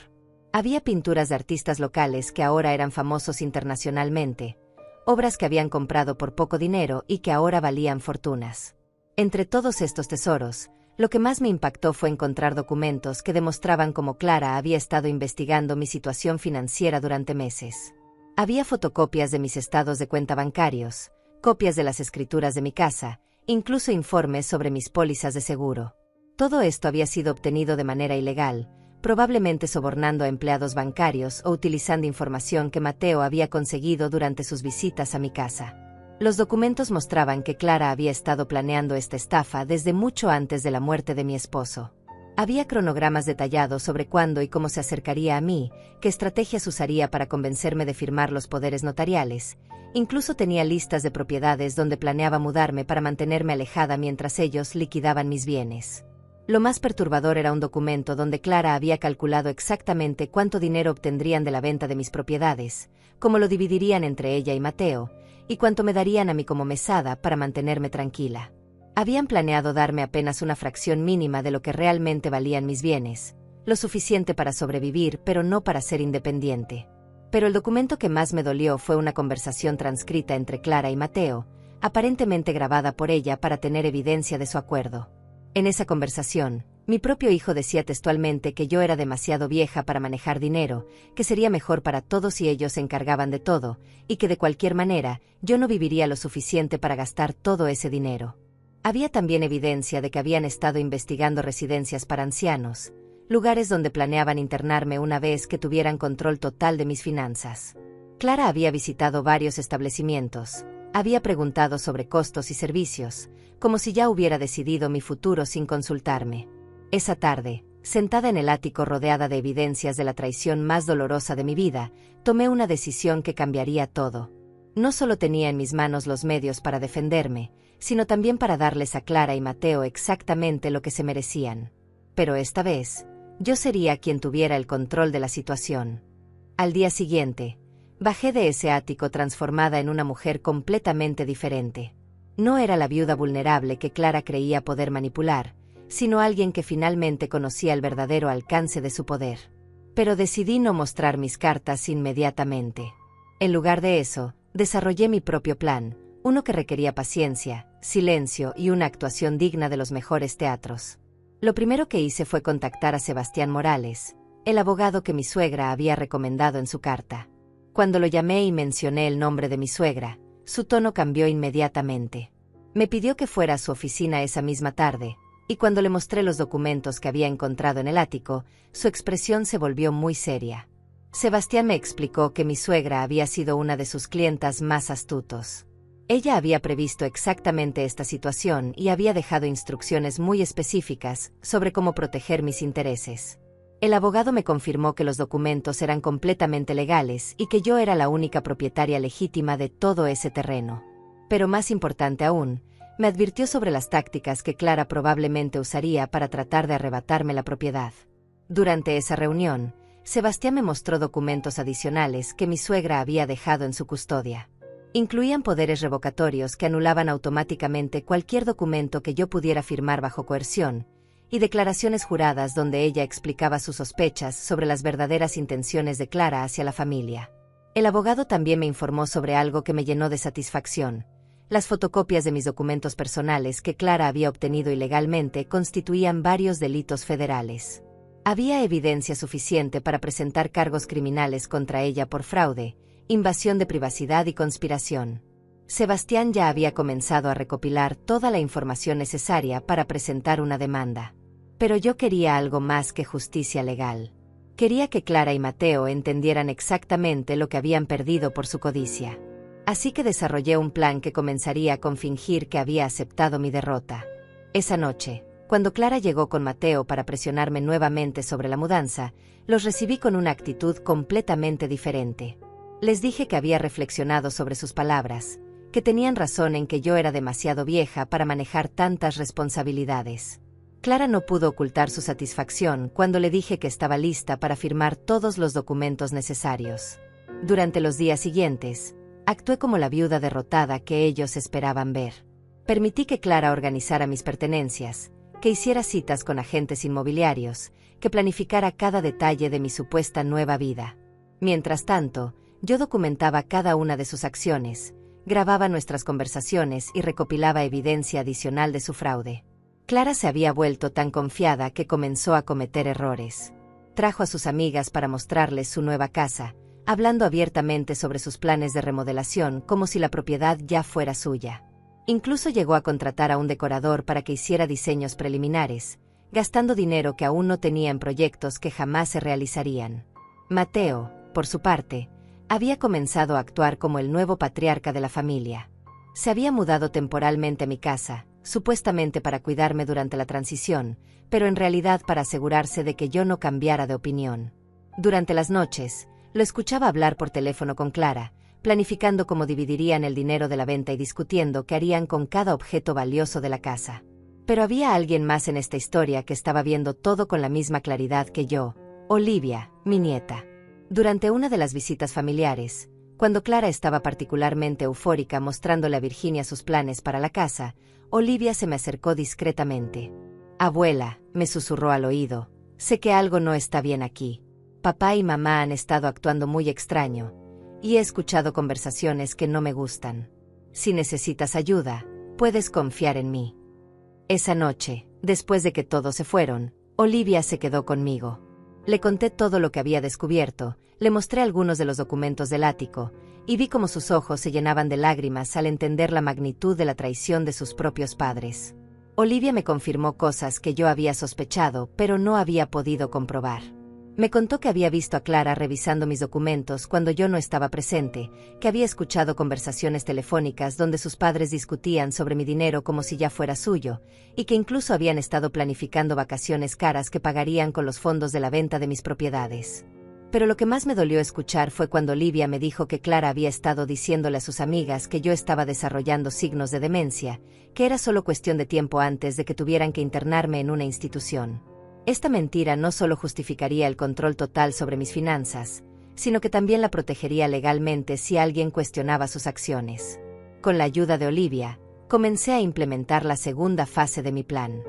Había pinturas de artistas locales que ahora eran famosos internacionalmente, obras que habían comprado por poco dinero y que ahora valían fortunas. Entre todos estos tesoros, lo que más me impactó fue encontrar documentos que demostraban cómo Clara había estado investigando mi situación financiera durante meses. Había fotocopias de mis estados de cuenta bancarios, copias de las escrituras de mi casa, incluso informes sobre mis pólizas de seguro. Todo esto había sido obtenido de manera ilegal, probablemente sobornando a empleados bancarios o utilizando información que Mateo había conseguido durante sus visitas a mi casa. Los documentos mostraban que Clara había estado planeando esta estafa desde mucho antes de la muerte de mi esposo. Había cronogramas detallados sobre cuándo y cómo se acercaría a mí, qué estrategias usaría para convencerme de firmar los poderes notariales. Incluso tenía listas de propiedades donde planeaba mudarme para mantenerme alejada mientras ellos liquidaban mis bienes. Lo más perturbador era un documento donde Clara había calculado exactamente cuánto dinero obtendrían de la venta de mis propiedades, cómo lo dividirían entre ella y Mateo, y cuánto me darían a mí como mesada para mantenerme tranquila. Habían planeado darme apenas una fracción mínima de lo que realmente valían mis bienes, lo suficiente para sobrevivir pero no para ser independiente. Pero el documento que más me dolió fue una conversación transcrita entre Clara y Mateo, aparentemente grabada por ella para tener evidencia de su acuerdo. En esa conversación, mi propio hijo decía textualmente que yo era demasiado vieja para manejar dinero, que sería mejor para todos si ellos se encargaban de todo, y que de cualquier manera, yo no viviría lo suficiente para gastar todo ese dinero. Había también evidencia de que habían estado investigando residencias para ancianos, lugares donde planeaban internarme una vez que tuvieran control total de mis finanzas. Clara había visitado varios establecimientos, había preguntado sobre costos y servicios, como si ya hubiera decidido mi futuro sin consultarme. Esa tarde, sentada en el ático rodeada de evidencias de la traición más dolorosa de mi vida, tomé una decisión que cambiaría todo. No solo tenía en mis manos los medios para defenderme, sino también para darles a Clara y Mateo exactamente lo que se merecían. Pero esta vez, yo sería quien tuviera el control de la situación. Al día siguiente, bajé de ese ático transformada en una mujer completamente diferente. No era la viuda vulnerable que Clara creía poder manipular, sino alguien que finalmente conocía el verdadero alcance de su poder. Pero decidí no mostrar mis cartas inmediatamente. En lugar de eso, desarrollé mi propio plan, uno que requería paciencia, silencio y una actuación digna de los mejores teatros. Lo primero que hice fue contactar a Sebastián Morales, el abogado que mi suegra había recomendado en su carta. Cuando lo llamé y mencioné el nombre de mi suegra, su tono cambió inmediatamente. Me pidió que fuera a su oficina esa misma tarde, y cuando le mostré los documentos que había encontrado en el ático, su expresión se volvió muy seria. Sebastián me explicó que mi suegra había sido una de sus clientas más astutos. Ella había previsto exactamente esta situación y había dejado instrucciones muy específicas sobre cómo proteger mis intereses. El abogado me confirmó que los documentos eran completamente legales y que yo era la única propietaria legítima de todo ese terreno. Pero más importante aún, me advirtió sobre las tácticas que Clara probablemente usaría para tratar de arrebatarme la propiedad. Durante esa reunión, Sebastián me mostró documentos adicionales que mi suegra había dejado en su custodia. Incluían poderes revocatorios que anulaban automáticamente cualquier documento que yo pudiera firmar bajo coerción, y declaraciones juradas donde ella explicaba sus sospechas sobre las verdaderas intenciones de Clara hacia la familia. El abogado también me informó sobre algo que me llenó de satisfacción. Las fotocopias de mis documentos personales que Clara había obtenido ilegalmente constituían varios delitos federales. Había evidencia suficiente para presentar cargos criminales contra ella por fraude, invasión de privacidad y conspiración. Sebastián ya había comenzado a recopilar toda la información necesaria para presentar una demanda. Pero yo quería algo más que justicia legal. Quería que Clara y Mateo entendieran exactamente lo que habían perdido por su codicia. Así que desarrollé un plan que comenzaría con fingir que había aceptado mi derrota. Esa noche, cuando Clara llegó con Mateo para presionarme nuevamente sobre la mudanza, los recibí con una actitud completamente diferente. Les dije que había reflexionado sobre sus palabras, que tenían razón en que yo era demasiado vieja para manejar tantas responsabilidades. Clara no pudo ocultar su satisfacción cuando le dije que estaba lista para firmar todos los documentos necesarios. Durante los días siguientes, actué como la viuda derrotada que ellos esperaban ver. Permití que Clara organizara mis pertenencias, que hiciera citas con agentes inmobiliarios, que planificara cada detalle de mi supuesta nueva vida. Mientras tanto, yo documentaba cada una de sus acciones, grababa nuestras conversaciones y recopilaba evidencia adicional de su fraude. Clara se había vuelto tan confiada que comenzó a cometer errores. Trajo a sus amigas para mostrarles su nueva casa, hablando abiertamente sobre sus planes de remodelación como si la propiedad ya fuera suya. Incluso llegó a contratar a un decorador para que hiciera diseños preliminares, gastando dinero que aún no tenía en proyectos que jamás se realizarían. Mateo, por su parte, había comenzado a actuar como el nuevo patriarca de la familia. Se había mudado temporalmente a mi casa, supuestamente para cuidarme durante la transición, pero en realidad para asegurarse de que yo no cambiara de opinión. Durante las noches, lo escuchaba hablar por teléfono con Clara, planificando cómo dividirían el dinero de la venta y discutiendo qué harían con cada objeto valioso de la casa. Pero había alguien más en esta historia que estaba viendo todo con la misma claridad que yo, Olivia, mi nieta. Durante una de las visitas familiares, cuando Clara estaba particularmente eufórica mostrándole a Virginia sus planes para la casa, Olivia se me acercó discretamente. «Abuela», me susurró al oído, «sé que algo no está bien aquí. Papá y mamá han estado actuando muy extraño, y he escuchado conversaciones que no me gustan. Si necesitas ayuda, puedes confiar en mí». Esa noche, después de que todos se fueron, Olivia se quedó conmigo. Le conté todo lo que había descubierto, le mostré algunos de los documentos del ático, y vi cómo sus ojos se llenaban de lágrimas al entender la magnitud de la traición de sus propios padres. Olivia me confirmó cosas que yo había sospechado, pero no había podido comprobar. Me contó que había visto a Clara revisando mis documentos cuando yo no estaba presente, que había escuchado conversaciones telefónicas donde sus padres discutían sobre mi dinero como si ya fuera suyo, y que incluso habían estado planificando vacaciones caras que pagarían con los fondos de la venta de mis propiedades. Pero lo que más me dolió escuchar fue cuando Olivia me dijo que Clara había estado diciéndole a sus amigas que yo estaba desarrollando signos de demencia, que era solo cuestión de tiempo antes de que tuvieran que internarme en una institución. Esta mentira no solo justificaría el control total sobre mis finanzas, sino que también la protegería legalmente si alguien cuestionaba sus acciones. Con la ayuda de Olivia, comencé a implementar la segunda fase de mi plan.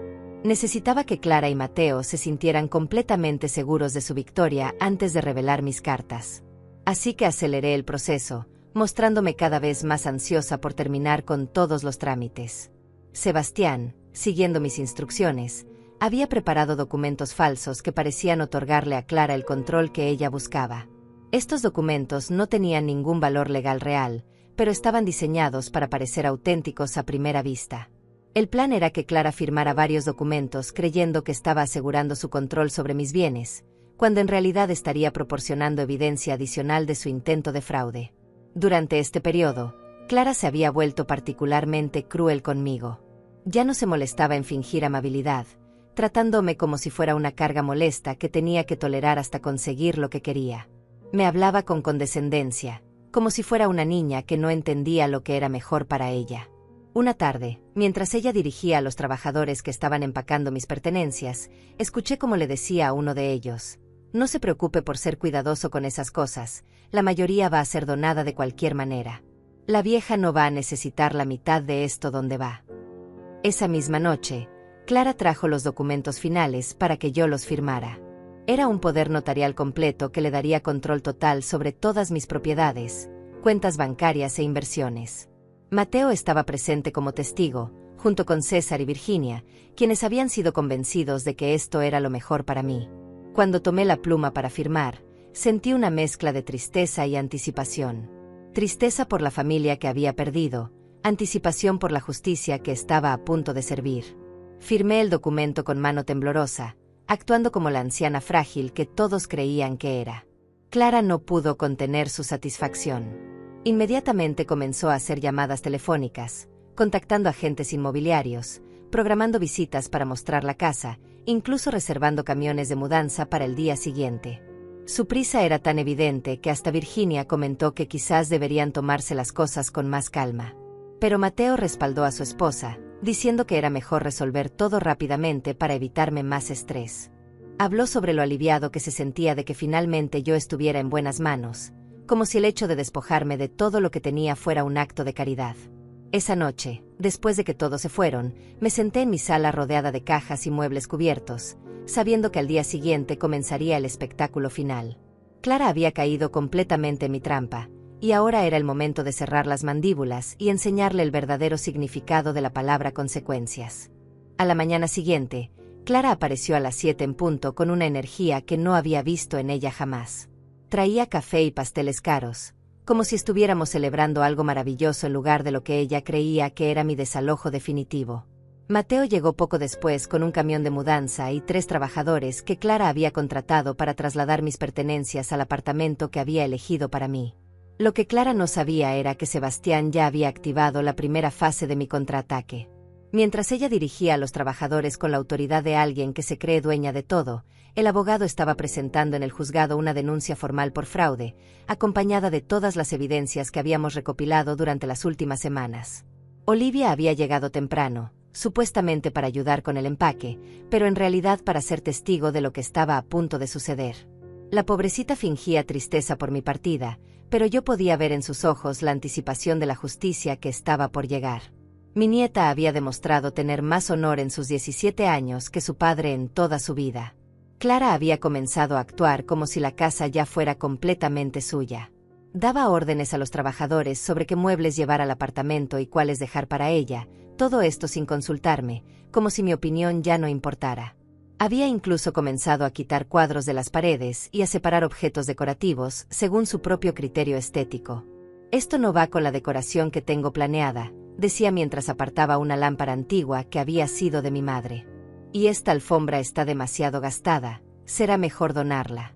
Necesitaba que Clara y Mateo se sintieran completamente seguros de su victoria antes de revelar mis cartas. Así que aceleré el proceso, mostrándome cada vez más ansiosa por terminar con todos los trámites. Sebastián, siguiendo mis instrucciones, había preparado documentos falsos que parecían otorgarle a Clara el control que ella buscaba. Estos documentos no tenían ningún valor legal real, pero estaban diseñados para parecer auténticos a primera vista. El plan era que Clara firmara varios documentos creyendo que estaba asegurando su control sobre mis bienes, cuando en realidad estaría proporcionando evidencia adicional de su intento de fraude. Durante este periodo, Clara se había vuelto particularmente cruel conmigo. Ya no se molestaba en fingir amabilidad, tratándome como si fuera una carga molesta que tenía que tolerar hasta conseguir lo que quería. Me hablaba con condescendencia, como si fuera una niña que no entendía lo que era mejor para ella. Una tarde, mientras ella dirigía a los trabajadores que estaban empacando mis pertenencias, escuché cómo le decía a uno de ellos: «No se preocupe por ser cuidadoso con esas cosas, la mayoría va a ser donada de cualquier manera. La vieja no va a necesitar la mitad de esto donde va». Esa misma noche, Clara trajo los documentos finales para que yo los firmara. Era un poder notarial completo que le daría control total sobre todas mis propiedades, cuentas bancarias e inversiones. Mateo estaba presente como testigo, junto con César y Virginia, quienes habían sido convencidos de que esto era lo mejor para mí. Cuando tomé la pluma para firmar, sentí una mezcla de tristeza y anticipación. Tristeza por la familia que había perdido, anticipación por la justicia que estaba a punto de servir. Firmé el documento con mano temblorosa, actuando como la anciana frágil que todos creían que era. Clara no pudo contener su satisfacción. Inmediatamente comenzó a hacer llamadas telefónicas, contactando agentes inmobiliarios, programando visitas para mostrar la casa, incluso reservando camiones de mudanza para el día siguiente. Su prisa era tan evidente que hasta Virginia comentó que quizás deberían tomarse las cosas con más calma. Pero Mateo respaldó a su esposa, diciendo que era mejor resolver todo rápidamente para evitarme más estrés. Habló sobre lo aliviado que se sentía de que finalmente yo estuviera en buenas manos, como si el hecho de despojarme de todo lo que tenía fuera un acto de caridad. Esa noche, después de que todos se fueron, me senté en mi sala rodeada de cajas y muebles cubiertos, sabiendo que al día siguiente comenzaría el espectáculo final. Clara había caído completamente en mi trampa, y ahora era el momento de cerrar las mandíbulas y enseñarle el verdadero significado de la palabra consecuencias. A la mañana siguiente, Clara apareció a las 7 en punto con una energía que no había visto en ella jamás. Traía café y pasteles caros, como si estuviéramos celebrando algo maravilloso en lugar de lo que ella creía que era mi desalojo definitivo. Mateo llegó poco después con un camión de mudanza y 3 trabajadores que Clara había contratado para trasladar mis pertenencias al apartamento que había elegido para mí. Lo que Clara no sabía era que Sebastián ya había activado la primera fase de mi contraataque. Mientras ella dirigía a los trabajadores con la autoridad de alguien que se cree dueña de todo, el abogado estaba presentando en el juzgado una denuncia formal por fraude, acompañada de todas las evidencias que habíamos recopilado durante las últimas semanas. Olivia había llegado temprano, supuestamente para ayudar con el empaque, pero en realidad para ser testigo de lo que estaba a punto de suceder. La pobrecita fingía tristeza por mi partida, pero yo podía ver en sus ojos la anticipación de la justicia que estaba por llegar. Mi nieta había demostrado tener más honor en sus 17 años que su padre en toda su vida. Clara había comenzado a actuar como si la casa ya fuera completamente suya. Daba órdenes a los trabajadores sobre qué muebles llevar al apartamento y cuáles dejar para ella, todo esto sin consultarme, como si mi opinión ya no importara. Había incluso comenzado a quitar cuadros de las paredes y a separar objetos decorativos según su propio criterio estético. Esto no va con la decoración que tengo planeada, decía mientras apartaba una lámpara antigua que había sido de mi madre. Y esta alfombra está demasiado gastada, será mejor donarla.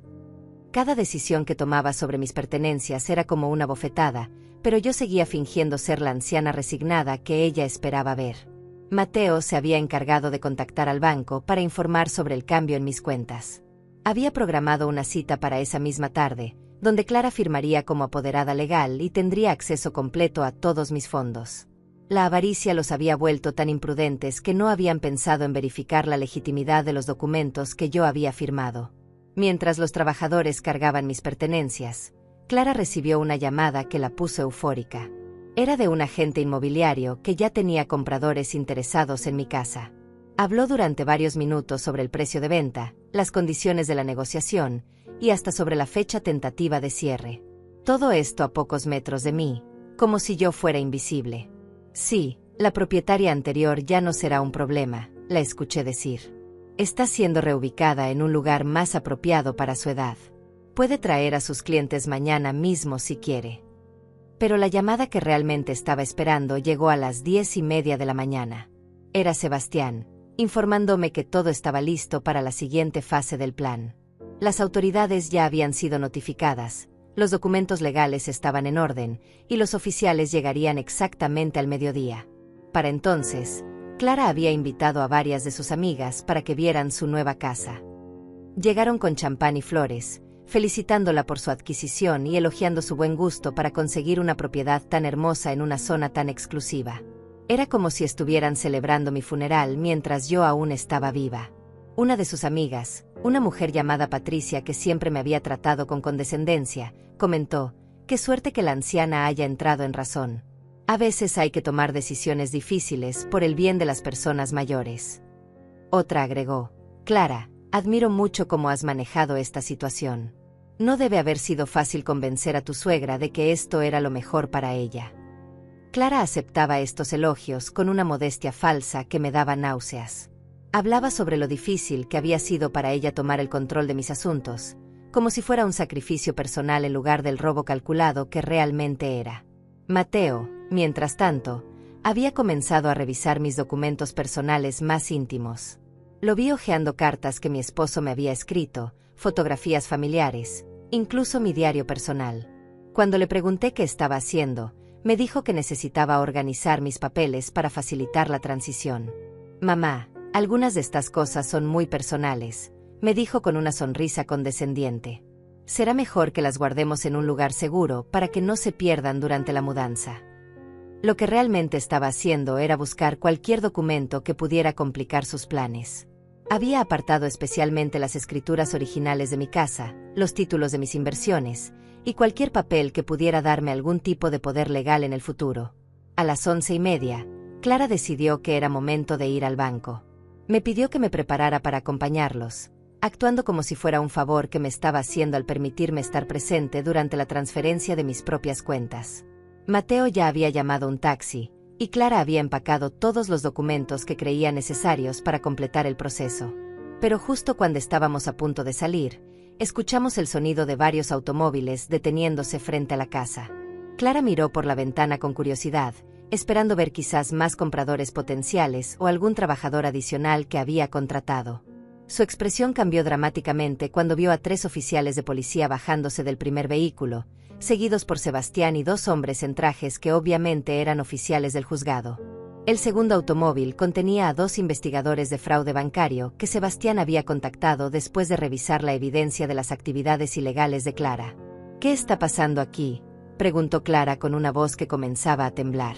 Cada decisión que tomaba sobre mis pertenencias era como una bofetada, pero yo seguía fingiendo ser la anciana resignada que ella esperaba ver. Mateo se había encargado de contactar al banco para informar sobre el cambio en mis cuentas. Había programado una cita para esa misma tarde, donde Clara firmaría como apoderada legal y tendría acceso completo a todos mis fondos. La avaricia los había vuelto tan imprudentes que no habían pensado en verificar la legitimidad de los documentos que yo había firmado. Mientras los trabajadores cargaban mis pertenencias, Clara recibió una llamada que la puso eufórica. Era de un agente inmobiliario que ya tenía compradores interesados en mi casa. Habló durante varios minutos sobre el precio de venta, las condiciones de la negociación y hasta sobre la fecha tentativa de cierre. Todo esto a pocos metros de mí, como si yo fuera invisible. Sí, la propietaria anterior ya no será un problema, la escuché decir. Está siendo reubicada en un lugar más apropiado para su edad. Puede traer a sus clientes mañana mismo si quiere. Pero la llamada que realmente estaba esperando llegó a las 10:30 de la mañana. Era Sebastián, informándome que todo estaba listo para la siguiente fase del plan. Las autoridades ya habían sido notificadas, los documentos legales estaban en orden, y los oficiales llegarían exactamente al mediodía. Para entonces, Clara había invitado a varias de sus amigas para que vieran su nueva casa. Llegaron con champán y flores, felicitándola por su adquisición y elogiando su buen gusto para conseguir una propiedad tan hermosa en una zona tan exclusiva. Era como si estuvieran celebrando mi funeral mientras yo aún estaba viva. Una de sus amigas, una mujer llamada Patricia que siempre me había tratado con condescendencia, comentó: «Qué suerte que la anciana haya entrado en razón. A veces hay que tomar decisiones difíciles por el bien de las personas mayores». Otra agregó: «Clara, admiro mucho cómo has manejado esta situación. No debe haber sido fácil convencer a tu suegra de que esto era lo mejor para ella». Clara aceptaba estos elogios con una modestia falsa que me daba náuseas. Hablaba sobre lo difícil que había sido para ella tomar el control de mis asuntos, como si fuera un sacrificio personal en lugar del robo calculado que realmente era. Mateo, mientras tanto, había comenzado a revisar mis documentos personales más íntimos. Lo vi hojeando cartas que mi esposo me había escrito, fotografías familiares, incluso mi diario personal. Cuando le pregunté qué estaba haciendo, me dijo que necesitaba organizar mis papeles para facilitar la transición. «Mamá, algunas de estas cosas son muy personales», me dijo con una sonrisa condescendiente. «Será mejor que las guardemos en un lugar seguro para que no se pierdan durante la mudanza». Lo que realmente estaba haciendo era buscar cualquier documento que pudiera complicar sus planes. Había apartado especialmente las escrituras originales de mi casa, los títulos de mis inversiones, y cualquier papel que pudiera darme algún tipo de poder legal en el futuro. A las 11:30, Clara decidió que era momento de ir al banco. Me pidió que me preparara para acompañarlos, actuando como si fuera un favor que me estaba haciendo al permitirme estar presente durante la transferencia de mis propias cuentas. Mateo ya había llamado un taxi, y Clara había empacado todos los documentos que creía necesarios para completar el proceso. Pero justo cuando estábamos a punto de salir, escuchamos el sonido de varios automóviles deteniéndose frente a la casa. Clara miró por la ventana con curiosidad, esperando ver quizás más compradores potenciales o algún trabajador adicional que había contratado. Su expresión cambió dramáticamente cuando vio a 3 oficiales de policía bajándose del primer vehículo, seguidos por Sebastián y 2 hombres en trajes que obviamente eran oficiales del juzgado. El segundo automóvil contenía a 2 investigadores de fraude bancario que Sebastián había contactado después de revisar la evidencia de las actividades ilegales de Clara. «¿Qué está pasando aquí?», preguntó Clara con una voz que comenzaba a temblar.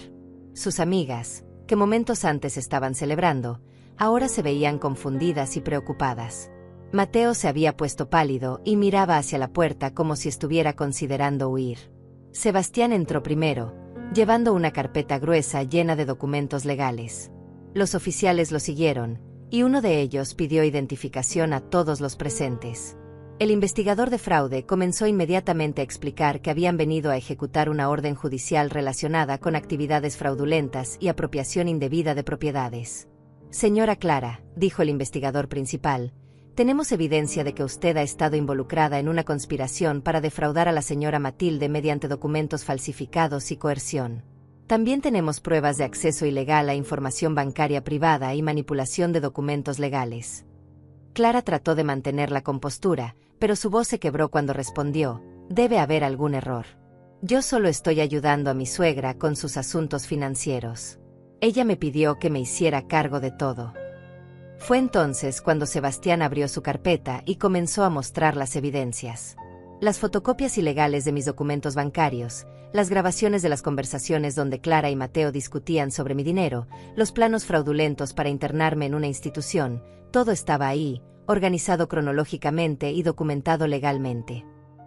Sus amigas, que momentos antes estaban celebrando, ahora se veían confundidas y preocupadas. Mateo se había puesto pálido y miraba hacia la puerta como si estuviera considerando huir. Sebastián entró primero, llevando una carpeta gruesa llena de documentos legales. Los oficiales lo siguieron, y uno de ellos pidió identificación a todos los presentes. El investigador de fraude comenzó inmediatamente a explicar que habían venido a ejecutar una orden judicial relacionada con actividades fraudulentas y apropiación indebida de propiedades. «Señora Clara», dijo el investigador principal, «tenemos evidencia de que usted ha estado involucrada en una conspiración para defraudar a la señora Matilde mediante documentos falsificados y coerción. También tenemos pruebas de acceso ilegal a información bancaria privada y manipulación de documentos legales». Clara trató de mantener la compostura, pero su voz se quebró cuando respondió: «Debe haber algún error. Yo solo estoy ayudando a mi suegra con sus asuntos financieros. Ella me pidió que me hiciera cargo de todo». Fue entonces cuando Sebastián abrió su carpeta y comenzó a mostrar las evidencias. Las fotocopias ilegales de mis documentos bancarios, las grabaciones de las conversaciones donde Clara y Mateo discutían sobre mi dinero, los planos fraudulentos para internarme en una institución, todo estaba ahí, organizado cronológicamente y documentado legalmente.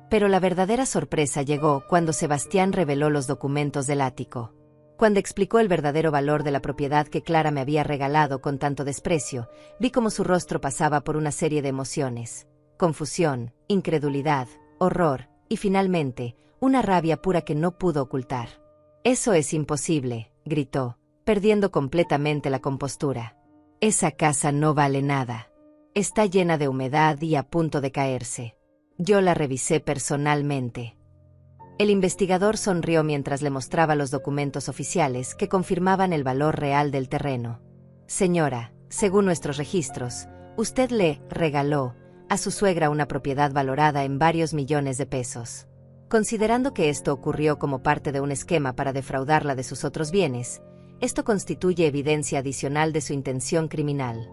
Pero la verdadera sorpresa llegó cuando Sebastián reveló los documentos del ático. Cuando explicó el verdadero valor de la propiedad que Clara me había regalado con tanto desprecio, vi cómo su rostro pasaba por una serie de emociones: confusión, incredulidad, horror, y finalmente, una rabia pura que no pudo ocultar. «Eso es imposible», gritó, perdiendo completamente la compostura. «Esa casa no vale nada. Está llena de humedad y a punto de caerse. Yo la revisé personalmente». El investigador sonrió mientras le mostraba los documentos oficiales que confirmaban el valor real del terreno. «Señora, según nuestros registros, usted le regaló a su suegra una propiedad valorada en varios millones de pesos. Considerando que esto ocurrió como parte de un esquema para defraudarla de sus otros bienes, esto constituye evidencia adicional de su intención criminal».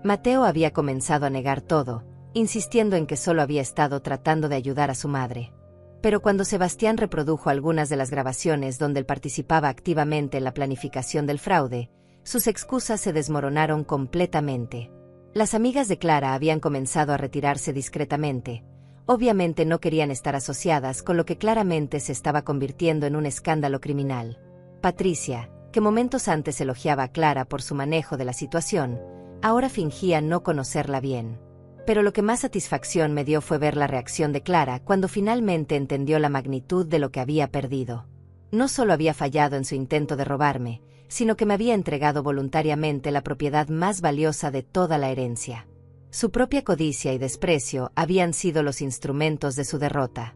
Mateo había comenzado a negar todo, insistiendo en que solo había estado tratando de ayudar a su madre. Pero cuando Sebastián reprodujo algunas de las grabaciones donde él participaba activamente en la planificación del fraude, sus excusas se desmoronaron completamente. Las amigas de Clara habían comenzado a retirarse discretamente. Obviamente no querían estar asociadas con lo que claramente se estaba convirtiendo en un escándalo criminal. Patricia, que momentos antes elogiaba a Clara por su manejo de la situación, ahora fingía no conocerla bien. Pero lo que más satisfacción me dio fue ver la reacción de Clara cuando finalmente entendió la magnitud de lo que había perdido. No solo había fallado en su intento de robarme, sino que me había entregado voluntariamente la propiedad más valiosa de toda la herencia. Su propia codicia y desprecio habían sido los instrumentos de su derrota.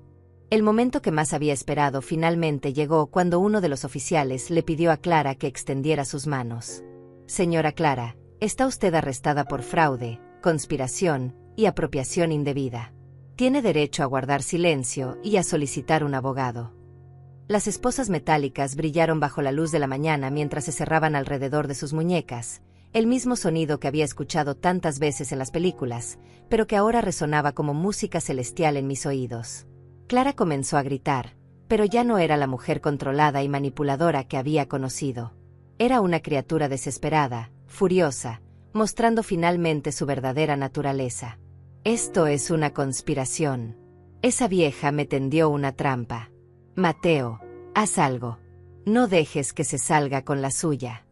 El momento que más había esperado finalmente llegó cuando uno de los oficiales le pidió a Clara que extendiera sus manos. «Señora Clara, está usted arrestada por fraude, conspiración y apropiación indebida. Tiene derecho a guardar silencio y a solicitar un abogado». Las esposas metálicas brillaron bajo la luz de la mañana mientras se cerraban alrededor de sus muñecas, el mismo sonido que había escuchado tantas veces en las películas, pero que ahora resonaba como música celestial en mis oídos. Clara comenzó a gritar, pero ya no era la mujer controlada y manipuladora que había conocido. Era una criatura desesperada, furiosa, mostrando finalmente su verdadera naturaleza. «Esto es una conspiración. Esa vieja me tendió una trampa. Mateo, haz algo. No dejes que se salga con la suya».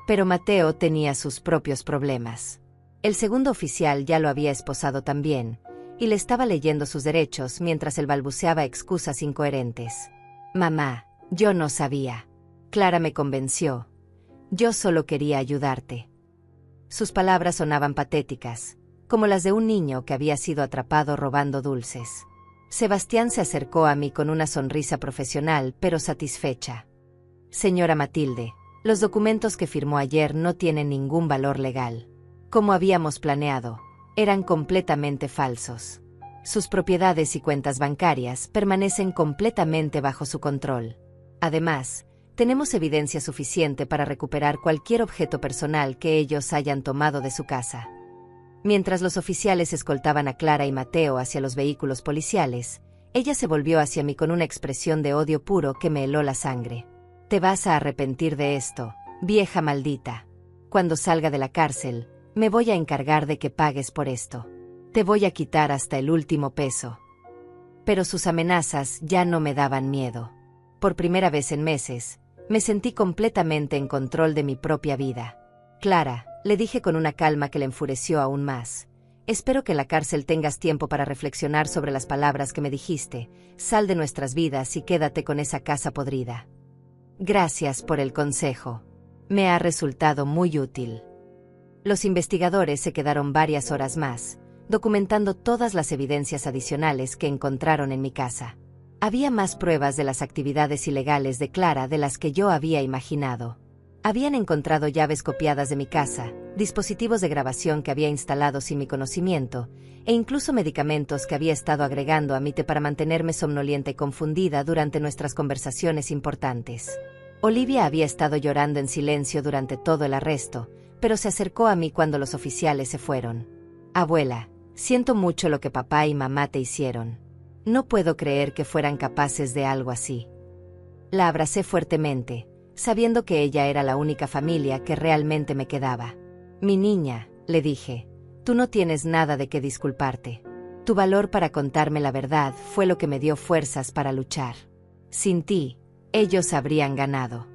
Pero Mateo tenía sus propios problemas. El segundo oficial ya lo había esposado también, y le estaba leyendo sus derechos mientras él balbuceaba excusas incoherentes. «Mamá, yo no sabía. Clara me convenció. Yo solo quería ayudarte». Sus palabras sonaban patéticas, como las de un niño que había sido atrapado robando dulces. Sebastián se acercó a mí con una sonrisa profesional pero satisfecha. «Señora Matilde, los documentos que firmó ayer no tienen ningún valor legal. Como habíamos planeado, eran completamente falsos. Sus propiedades y cuentas bancarias permanecen completamente bajo su control. Además, Tenemos evidencia suficiente para recuperar cualquier objeto personal que ellos hayan tomado de su casa. Mientras los oficiales escoltaban a Clara y Mateo hacia los vehículos policiales, ella se volvió hacia mí con una expresión de odio puro que me heló la sangre. Te vas a arrepentir de esto, vieja maldita. Cuando salga de la cárcel, me voy a encargar de que pagues por esto. Te voy a quitar hasta el último peso. Pero sus amenazas ya no me daban miedo. Por primera vez en meses, me sentí completamente en control de mi propia vida. Clara, le dije con una calma que le enfureció aún más. Espero que en la cárcel tengas tiempo para reflexionar sobre las palabras que me dijiste. Sal de nuestras vidas y quédate con esa casa podrida. Gracias por el consejo. Me ha resultado muy útil. Los investigadores se quedaron varias horas más, documentando todas las evidencias adicionales que encontraron en mi casa. Había más pruebas de las actividades ilegales de Clara de las que yo había imaginado. Habían encontrado llaves copiadas de mi casa, dispositivos de grabación que había instalado sin mi conocimiento, e incluso medicamentos que había estado agregando a mi té para mantenerme somnolienta y confundida durante nuestras conversaciones importantes. Olivia había estado llorando en silencio durante todo el arresto, pero se acercó a mí cuando los oficiales se fueron. Abuela, siento mucho lo que papá y mamá te hicieron. No puedo creer que fueran capaces de algo así. La abracé fuertemente, sabiendo que ella era la única familia que realmente me quedaba. Mi niña, le dije, tú no tienes nada de qué disculparte. Tu valor para contarme la verdad fue lo que me dio fuerzas para luchar. Sin ti, ellos habrían ganado.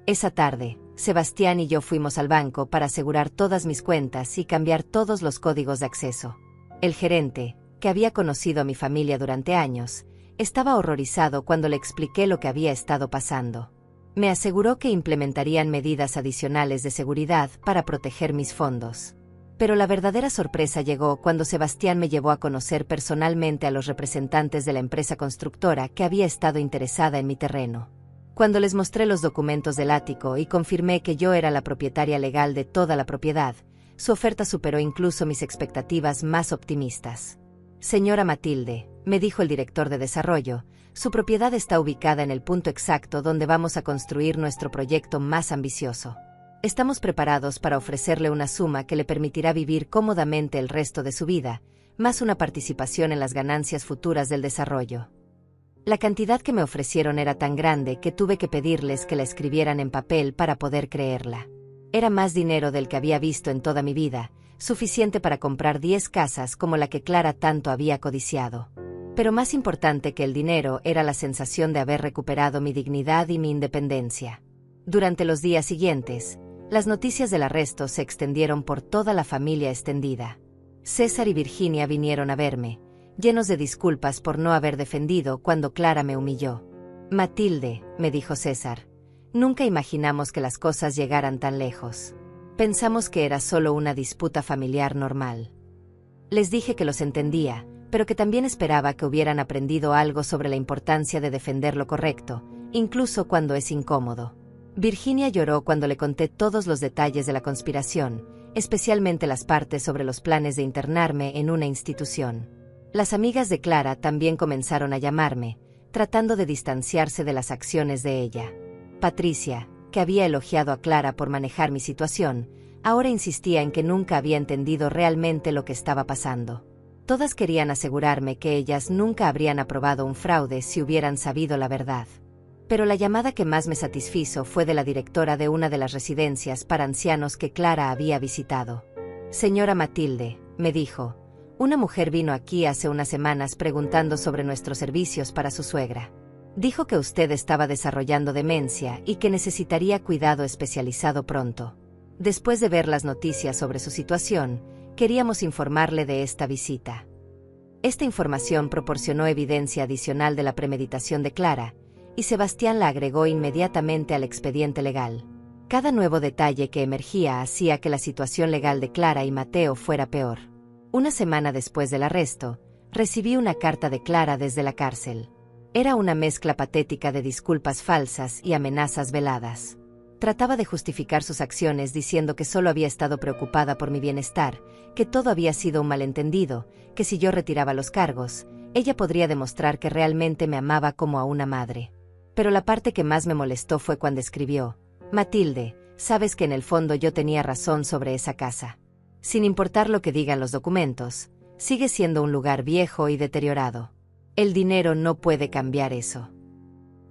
Esa tarde, Sebastián y yo fuimos al banco para asegurar todas mis cuentas y cambiar todos los códigos de acceso. El gerente, que había conocido a mi familia durante años, estaba horrorizado cuando le expliqué lo que había estado pasando. Me aseguró que implementarían medidas adicionales de seguridad para proteger mis fondos. Pero la verdadera sorpresa llegó cuando Sebastián me llevó a conocer personalmente a los representantes de la empresa constructora que había estado interesada en mi terreno. Cuando les mostré los documentos del ático y confirmé que yo era la propietaria legal de toda la propiedad, su oferta superó incluso mis expectativas más optimistas. Señora Matilde, me dijo el director de desarrollo, su propiedad está ubicada en el punto exacto donde vamos a construir nuestro proyecto más ambicioso. Estamos preparados para ofrecerle una suma que le permitirá vivir cómodamente el resto de su vida, más una participación en las ganancias futuras del desarrollo. La cantidad que me ofrecieron era tan grande que tuve que pedirles que la escribieran en papel para poder creerla. Era más dinero del que había visto en toda mi vida, suficiente para comprar 10 casas como la que Clara tanto había codiciado. Pero más importante que el dinero era la sensación de haber recuperado mi dignidad y mi independencia. Durante los días siguientes, las noticias del arresto se extendieron por toda la familia extendida. César y Virginia vinieron a verme, llenos de disculpas por no haber defendido cuando Clara me humilló. Matilde, me dijo César, nunca imaginamos que las cosas llegaran tan lejos. Pensamos que era solo una disputa familiar normal. Les dije que los entendía, pero que también esperaba que hubieran aprendido algo sobre la importancia de defender lo correcto, incluso cuando es incómodo. Virginia lloró cuando le conté todos los detalles de la conspiración, especialmente las partes sobre los planes de internarme en una institución. Las amigas de Clara también comenzaron a llamarme, tratando de distanciarse de las acciones de ella. Patricia, que había elogiado a Clara por manejar mi situación, ahora insistía en que nunca había entendido realmente lo que estaba pasando. Todas querían asegurarme que ellas nunca habrían aprobado un fraude si hubieran sabido la verdad. Pero la llamada que más me satisfizo fue de la directora de una de las residencias para ancianos que Clara había visitado. Señora Matilde, me dijo, una mujer vino aquí hace unas semanas preguntando sobre nuestros servicios para su suegra. Dijo que usted estaba desarrollando demencia y que necesitaría cuidado especializado pronto. Después de ver las noticias sobre su situación, queríamos informarle de esta visita. Esta información proporcionó evidencia adicional de la premeditación de Clara, y Sebastián la agregó inmediatamente al expediente legal. Cada nuevo detalle que emergía hacía que la situación legal de Clara y Mateo fuera peor. Una semana después del arresto, recibí una carta de Clara desde la cárcel. Era una mezcla patética de disculpas falsas y amenazas veladas. Trataba de justificar sus acciones diciendo que solo había estado preocupada por mi bienestar, que todo había sido un malentendido, que si yo retiraba los cargos, ella podría demostrar que realmente me amaba como a una madre. Pero la parte que más me molestó fue cuando escribió: Matilde, sabes que en el fondo yo tenía razón sobre esa casa. Sin importar lo que digan los documentos, sigue siendo un lugar viejo y deteriorado. El dinero no puede cambiar eso.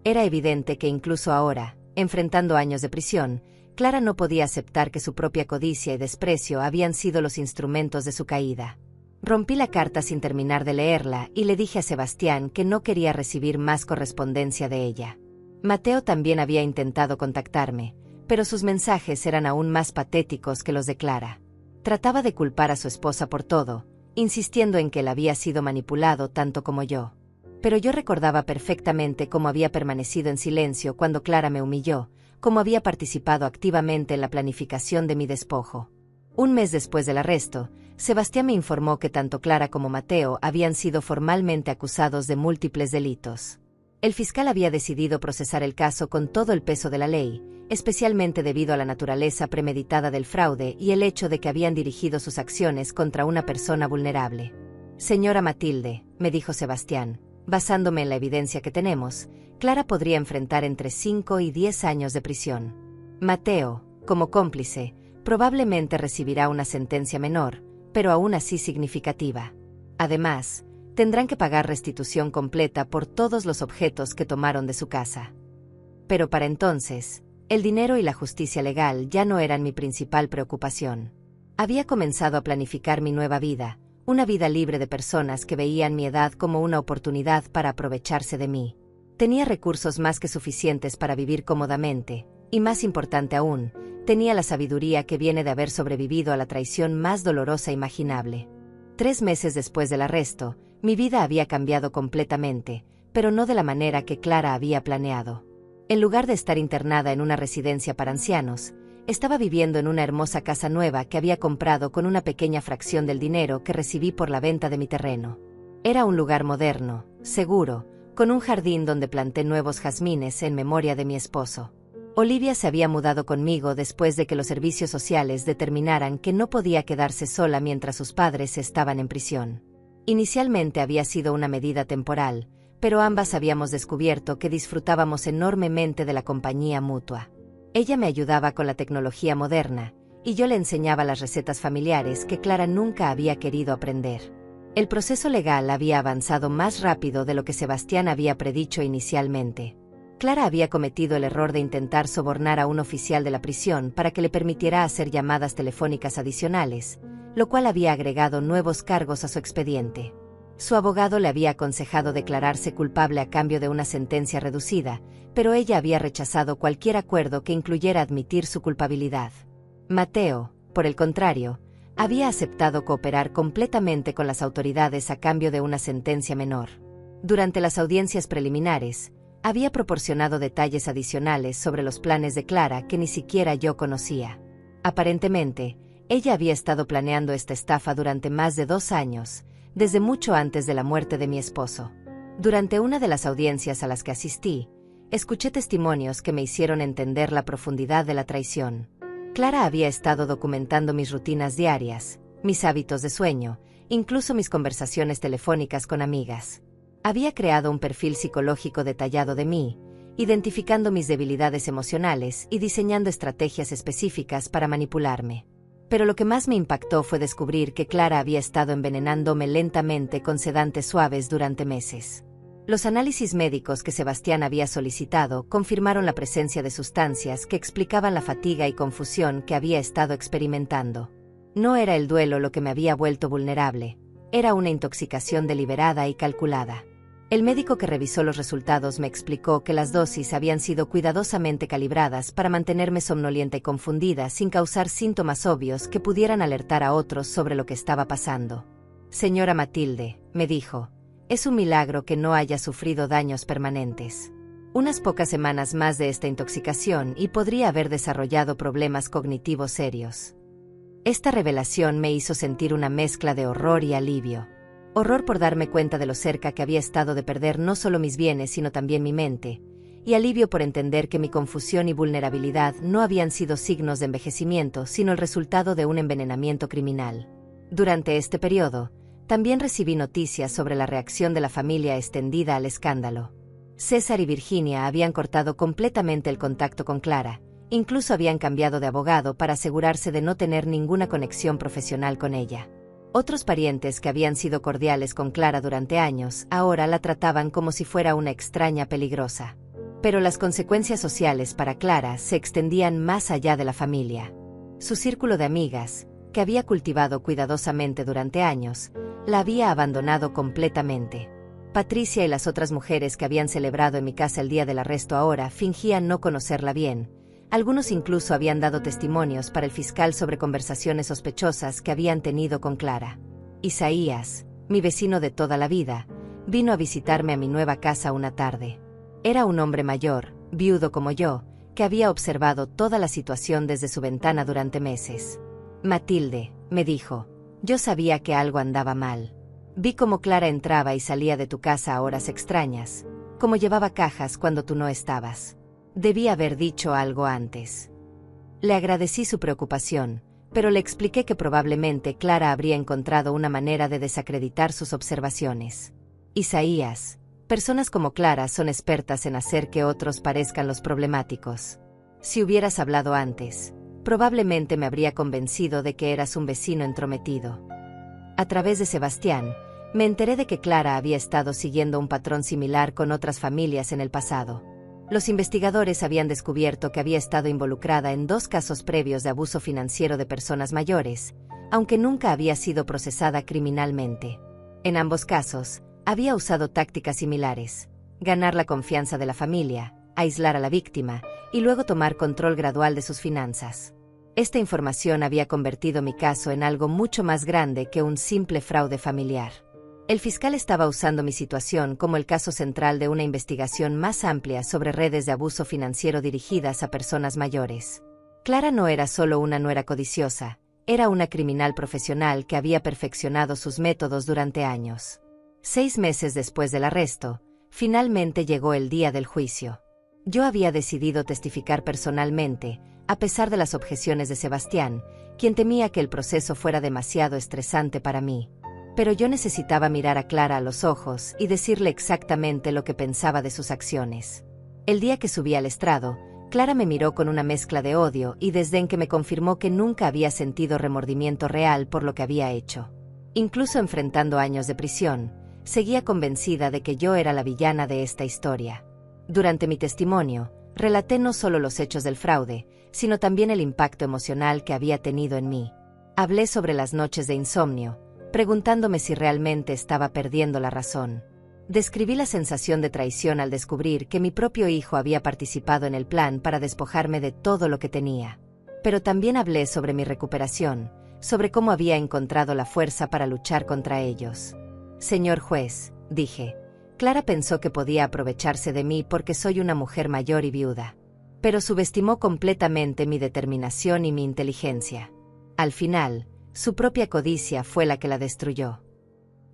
Era evidente que incluso ahora, enfrentando años de prisión, Clara no podía aceptar que su propia codicia y desprecio habían sido los instrumentos de su caída. Rompí la carta sin terminar de leerla y le dije a Sebastián que no quería recibir más correspondencia de ella. Mateo también había intentado contactarme, pero sus mensajes eran aún más patéticos que los de Clara. Trataba de culpar a su esposa por todo, insistiendo en que él había sido manipulado tanto como yo. Pero yo recordaba perfectamente cómo había permanecido en silencio cuando Clara me humilló, cómo había participado activamente en la planificación de mi despojo. Un mes después del arresto, Sebastián me informó que tanto Clara como Mateo habían sido formalmente acusados de múltiples delitos. El fiscal había decidido procesar el caso con todo el peso de la ley, especialmente debido a la naturaleza premeditada del fraude y el hecho de que habían dirigido sus acciones contra una persona vulnerable. Señora Matilde, me dijo Sebastián, basándome en la evidencia que tenemos, Clara podría enfrentar entre 5 y 10 años de prisión. Mateo, como cómplice, probablemente recibirá una sentencia menor, pero aún así significativa. Además, tendrán que pagar restitución completa por todos los objetos que tomaron de su casa. Pero para entonces, el dinero y la justicia legal ya no eran mi principal preocupación. Había comenzado a planificar mi nueva vida, una vida libre de personas que veían mi edad como una oportunidad para aprovecharse de mí. Tenía recursos más que suficientes para vivir cómodamente, y más importante aún, tenía la sabiduría que viene de haber sobrevivido a la traición más dolorosa imaginable. 3 meses después del arresto, mi vida había cambiado completamente, pero no de la manera que Clara había planeado. En lugar de estar internada en una residencia para ancianos, estaba viviendo en una hermosa casa nueva que había comprado con una pequeña fracción del dinero que recibí por la venta de mi terreno. Era un lugar moderno, seguro, con un jardín donde planté nuevos jazmines en memoria de mi esposo. Olivia se había mudado conmigo después de que los servicios sociales determinaran que no podía quedarse sola mientras sus padres estaban en prisión. Inicialmente había sido una medida temporal, pero ambas habíamos descubierto que disfrutábamos enormemente de la compañía mutua. Ella me ayudaba con la tecnología moderna, y yo le enseñaba las recetas familiares que Clara nunca había querido aprender. El proceso legal había avanzado más rápido de lo que Sebastián había predicho inicialmente. Clara había cometido el error de intentar sobornar a un oficial de la prisión para que le permitiera hacer llamadas telefónicas adicionales, lo cual había agregado nuevos cargos a su expediente. Su abogado le había aconsejado declararse culpable a cambio de una sentencia reducida, pero ella había rechazado cualquier acuerdo que incluyera admitir su culpabilidad. Mateo, por el contrario, había aceptado cooperar completamente con las autoridades a cambio de una sentencia menor. Durante las audiencias preliminares, había proporcionado detalles adicionales sobre los planes de Clara que ni siquiera yo conocía. Aparentemente, ella había estado planeando esta estafa durante más de 2 años, desde mucho antes de la muerte de mi esposo. Durante una de las audiencias a las que asistí, escuché testimonios que me hicieron entender la profundidad de la traición. Clara había estado documentando mis rutinas diarias, mis hábitos de sueño, incluso mis conversaciones telefónicas con amigas. Había creado un perfil psicológico detallado de mí, identificando mis debilidades emocionales y diseñando estrategias específicas para manipularme. Pero lo que más me impactó fue descubrir que Clara había estado envenenándome lentamente con sedantes suaves durante meses. Los análisis médicos que Sebastián había solicitado confirmaron la presencia de sustancias que explicaban la fatiga y confusión que había estado experimentando. No era el duelo lo que me había vuelto vulnerable, era una intoxicación deliberada y calculada. El médico que revisó los resultados me explicó que las dosis habían sido cuidadosamente calibradas para mantenerme somnolienta y confundida sin causar síntomas obvios que pudieran alertar a otros sobre lo que estaba pasando. Señora Matilde, me dijo, es un milagro que no haya sufrido daños permanentes. Unas pocas semanas más de esta intoxicación y podría haber desarrollado problemas cognitivos serios. Esta revelación me hizo sentir una mezcla de horror y alivio. Horror por darme cuenta de lo cerca que había estado de perder no solo mis bienes sino también mi mente, y alivio por entender que mi confusión y vulnerabilidad no habían sido signos de envejecimiento sino el resultado de un envenenamiento criminal. Durante este periodo, también recibí noticias sobre la reacción de la familia extendida al escándalo. César y Virginia habían cortado completamente el contacto con Clara, incluso habían cambiado de abogado para asegurarse de no tener ninguna conexión profesional con ella. Otros parientes que habían sido cordiales con Clara durante años, ahora la trataban como si fuera una extraña peligrosa. Pero las consecuencias sociales para Clara se extendían más allá de la familia. Su círculo de amigas, que había cultivado cuidadosamente durante años, la había abandonado completamente. Patricia y las otras mujeres que habían celebrado en mi casa el día del arresto ahora fingían no conocerla bien. Algunos incluso habían dado testimonios para el fiscal sobre conversaciones sospechosas que habían tenido con Clara. Isaías, mi vecino de toda la vida, vino a visitarme a mi nueva casa una tarde. Era un hombre mayor, viudo como yo, que había observado toda la situación desde su ventana durante meses. Matilde, me dijo, yo sabía que algo andaba mal. Vi cómo Clara entraba y salía de tu casa a horas extrañas, cómo llevaba cajas cuando tú no estabas. Debí haber dicho algo antes. Le agradecí su preocupación, pero le expliqué que probablemente Clara habría encontrado una manera de desacreditar sus observaciones. Isaías, personas como Clara son expertas en hacer que otros parezcan los problemáticos. Si hubieras hablado antes, probablemente me habría convencido de que eras un vecino entrometido. A través de Sebastián, me enteré de que Clara había estado siguiendo un patrón similar con otras familias en el pasado. Los investigadores habían descubierto que había estado involucrada en 2 casos previos de abuso financiero de personas mayores, aunque nunca había sido procesada criminalmente. En ambos casos, había usado tácticas similares: ganar la confianza de la familia, aislar a la víctima, y luego tomar control gradual de sus finanzas. Esta información había convertido mi caso en algo mucho más grande que un simple fraude familiar. El fiscal estaba usando mi situación como el caso central de una investigación más amplia sobre redes de abuso financiero dirigidas a personas mayores. Clara no era solo una nuera codiciosa, era una criminal profesional que había perfeccionado sus métodos durante años. 6 meses después del arresto, finalmente llegó el día del juicio. Yo había decidido testificar personalmente, a pesar de las objeciones de Sebastián, quien temía que el proceso fuera demasiado estresante para mí. Pero yo necesitaba mirar a Clara a los ojos y decirle exactamente lo que pensaba de sus acciones. El día que subí al estrado, Clara me miró con una mezcla de odio y desdén que me confirmó que nunca había sentido remordimiento real por lo que había hecho. Incluso enfrentando años de prisión, seguía convencida de que yo era la villana de esta historia. Durante mi testimonio, relaté no solo los hechos del fraude, sino también el impacto emocional que había tenido en mí. Hablé sobre las noches de insomnio, preguntándome si realmente estaba perdiendo la razón. Describí la sensación de traición al descubrir que mi propio hijo había participado en el plan para despojarme de todo lo que tenía. Pero también hablé sobre mi recuperación, sobre cómo había encontrado la fuerza para luchar contra ellos. Señor juez, dije, Clara pensó que podía aprovecharse de mí porque soy una mujer mayor y viuda. Pero subestimó completamente mi determinación y mi inteligencia. Al final, su propia codicia fue la que la destruyó.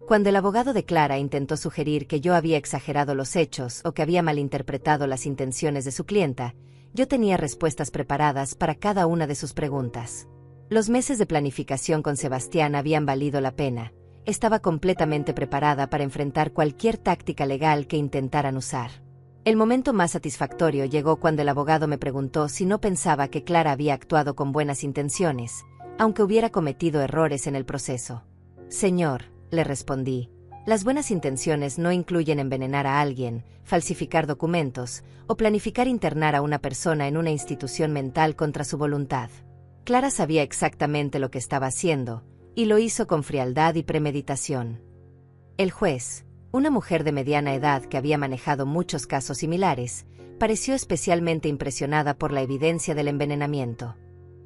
Cuando el abogado de Clara intentó sugerir que yo había exagerado los hechos o que había malinterpretado las intenciones de su clienta, yo tenía respuestas preparadas para cada una de sus preguntas. Los meses de planificación con Sebastián habían valido la pena. Estaba completamente preparada para enfrentar cualquier táctica legal que intentaran usar. El momento más satisfactorio llegó cuando el abogado me preguntó si no pensaba que Clara había actuado con buenas intenciones, aunque hubiera cometido errores en el proceso. Señor, le respondí, las buenas intenciones no incluyen envenenar a alguien, falsificar documentos, o planificar internar a una persona en una institución mental contra su voluntad. Clara sabía exactamente lo que estaba haciendo, y lo hizo con frialdad y premeditación. El juez, una mujer de mediana edad que había manejado muchos casos similares, pareció especialmente impresionada por la evidencia del envenenamiento.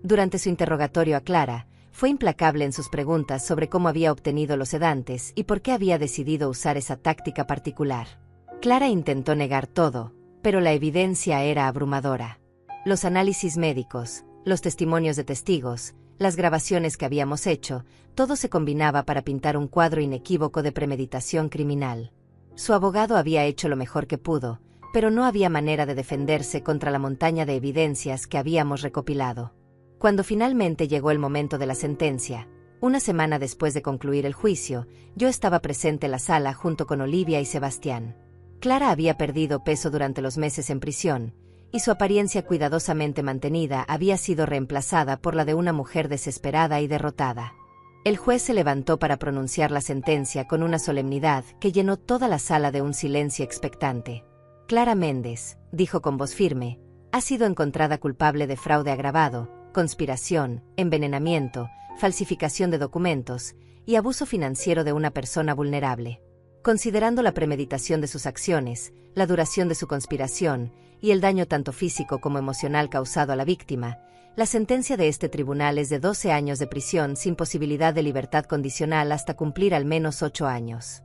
Durante su interrogatorio a Clara, fue implacable en sus preguntas sobre cómo había obtenido los sedantes y por qué había decidido usar esa táctica particular. Clara intentó negar todo, pero la evidencia era abrumadora. Los análisis médicos, los testimonios de testigos, las grabaciones que habíamos hecho, todo se combinaba para pintar un cuadro inequívoco de premeditación criminal. Su abogado había hecho lo mejor que pudo, pero no había manera de defenderse contra la montaña de evidencias que habíamos recopilado. Cuando finalmente llegó el momento de la sentencia, una semana después de concluir el juicio, yo estaba presente en la sala junto con Olivia y Sebastián. Clara había perdido peso durante los meses en prisión, y su apariencia cuidadosamente mantenida había sido reemplazada por la de una mujer desesperada y derrotada. El juez se levantó para pronunciar la sentencia con una solemnidad que llenó toda la sala de un silencio expectante. Clara Méndez, dijo con voz firme, ha sido encontrada culpable de fraude agravado, conspiración, envenenamiento, falsificación de documentos y abuso financiero de una persona vulnerable. Considerando la premeditación de sus acciones, la duración de su conspiración y el daño tanto físico como emocional causado a la víctima, la sentencia de este tribunal es de 12 años de prisión sin posibilidad de libertad condicional hasta cumplir al menos 8 años.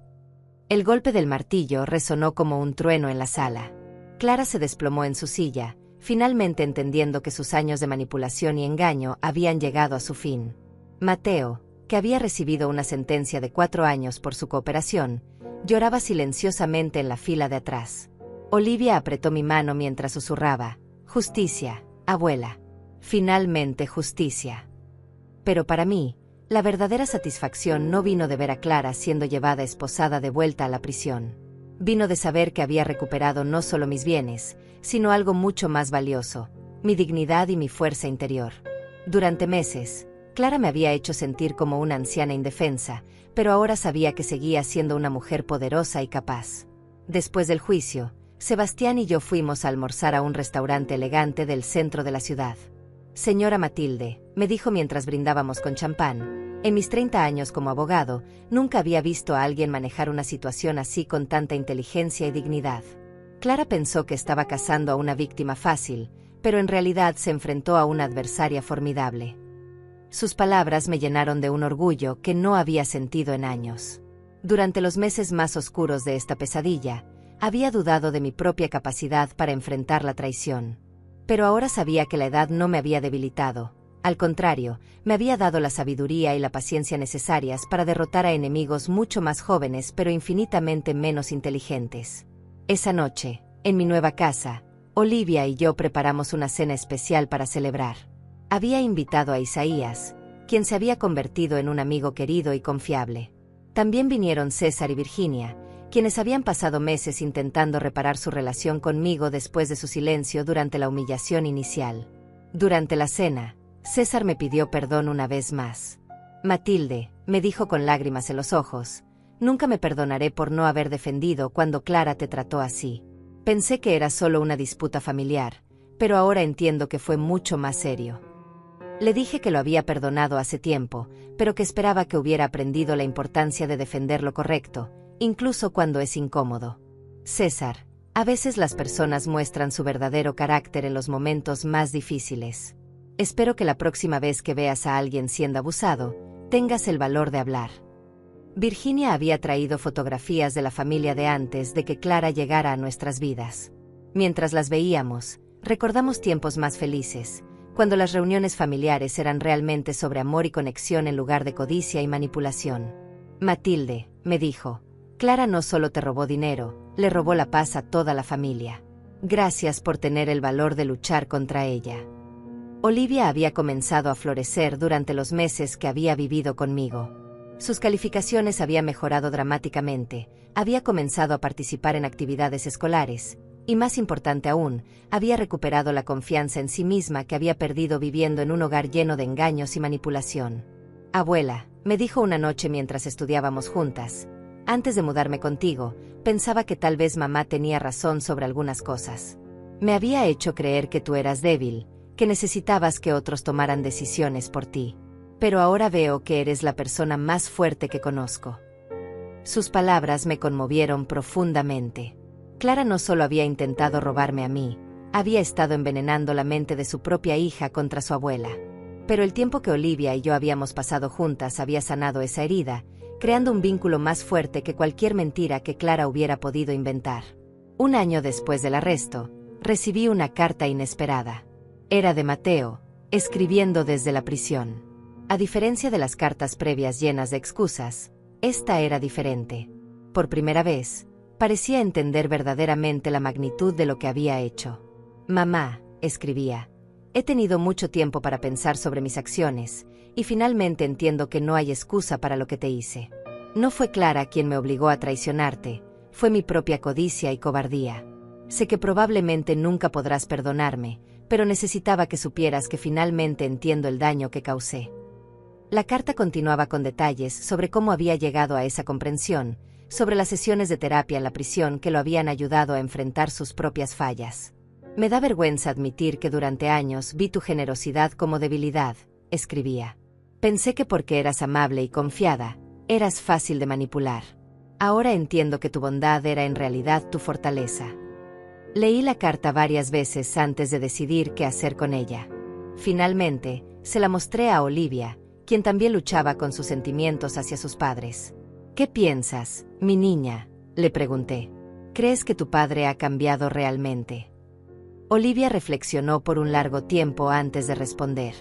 El golpe del martillo resonó como un trueno en la sala. Clara se desplomó en su silla, finalmente entendiendo que sus años de manipulación y engaño habían llegado a su fin. Mateo, que había recibido una sentencia de 4 años por su cooperación, lloraba silenciosamente en la fila de atrás. Olivia apretó mi mano mientras susurraba, «Justicia, abuela. Finalmente justicia». Pero para mí, la verdadera satisfacción no vino de ver a Clara siendo llevada esposada de vuelta a la prisión. Vino de saber que había recuperado no solo mis bienes, sino algo mucho más valioso, mi dignidad y mi fuerza interior. Durante meses, Clara me había hecho sentir como una anciana indefensa, pero ahora sabía que seguía siendo una mujer poderosa y capaz. Después del juicio, Sebastián y yo fuimos a almorzar a un restaurante elegante del centro de la ciudad. «Señora Matilde», me dijo mientras brindábamos con champán, «en mis 30 años como abogado, nunca había visto a alguien manejar una situación así con tanta inteligencia y dignidad». Clara pensó que estaba cazando a una víctima fácil, pero en realidad se enfrentó a una adversaria formidable. Sus palabras me llenaron de un orgullo que no había sentido en años. Durante los meses más oscuros de esta pesadilla, había dudado de mi propia capacidad para enfrentar la traición. Pero ahora sabía que la edad no me había debilitado. Al contrario, me había dado la sabiduría y la paciencia necesarias para derrotar a enemigos mucho más jóvenes pero infinitamente menos inteligentes. Esa noche, en mi nueva casa, Olivia y yo preparamos una cena especial para celebrar. Había invitado a Isaías, quien se había convertido en un amigo querido y confiable. También vinieron César y Virginia, quienes habían pasado meses intentando reparar su relación conmigo después de su silencio durante la humillación inicial. Durante la cena, César me pidió perdón una vez más. «Matilde», me dijo con lágrimas en los ojos, «nunca me perdonaré por no haber defendido cuando Clara te trató así. Pensé que era solo una disputa familiar, pero ahora entiendo que fue mucho más serio». Le dije que lo había perdonado hace tiempo, pero que esperaba que hubiera aprendido la importancia de defender lo correcto, incluso cuando es incómodo. «César, a veces las personas muestran su verdadero carácter en los momentos más difíciles. Espero que la próxima vez que veas a alguien siendo abusado, tengas el valor de hablar». Virginia había traído fotografías de la familia de antes de que Clara llegara a nuestras vidas. Mientras las veíamos, recordamos tiempos más felices, cuando las reuniones familiares eran realmente sobre amor y conexión en lugar de codicia y manipulación. «Matilde», me dijo, «Clara no solo te robó dinero, le robó la paz a toda la familia. Gracias por tener el valor de luchar contra ella». Olivia había comenzado a florecer durante los meses que había vivido conmigo. Sus calificaciones habían mejorado dramáticamente, había comenzado a participar en actividades escolares, y más importante aún, había recuperado la confianza en sí misma que había perdido viviendo en un hogar lleno de engaños y manipulación. «Abuela», me dijo una noche mientras estudiábamos juntas, «antes de mudarme contigo, pensaba que tal vez mamá tenía razón sobre algunas cosas. Me había hecho creer que tú eras débil, que necesitabas que otros tomaran decisiones por ti. Pero ahora veo que eres la persona más fuerte que conozco». Sus palabras me conmovieron profundamente. Clara no solo había intentado robarme a mí, había estado envenenando la mente de su propia hija contra su abuela. Pero el tiempo que Olivia y yo habíamos pasado juntas había sanado esa herida, creando un vínculo más fuerte que cualquier mentira que Clara hubiera podido inventar. Un año después del arresto, recibí una carta inesperada. Era de Mateo, escribiendo desde la prisión. A diferencia de las cartas previas llenas de excusas, esta era diferente. Por primera vez, parecía entender verdaderamente la magnitud de lo que había hecho. «Mamá», escribía, «he tenido mucho tiempo para pensar sobre mis acciones, y finalmente entiendo que no hay excusa para lo que te hice. No fue Clara quien me obligó a traicionarte, Fue mi propia codicia y cobardía. Sé que probablemente nunca podrás perdonarme, pero necesitaba que supieras que finalmente entiendo el daño que causé. La carta continuaba con detalles sobre cómo había llegado a esa comprensión, sobre las sesiones de terapia en la prisión que lo habían ayudado a enfrentar sus propias fallas. Me da vergüenza admitir que durante años vi tu generosidad como debilidad, escribía. Pensé que porque eras amable y confiada, eras fácil de manipular. Ahora entiendo que tu bondad era en realidad tu fortaleza. Leí la carta varias veces antes de decidir qué hacer con ella. Finalmente, se la mostré a Olivia, quien también luchaba con sus sentimientos hacia sus padres. ¿Qué piensas, mi niña?, le pregunté. ¿Crees que tu padre ha cambiado realmente? Olivia reflexionó por un largo tiempo antes de responder.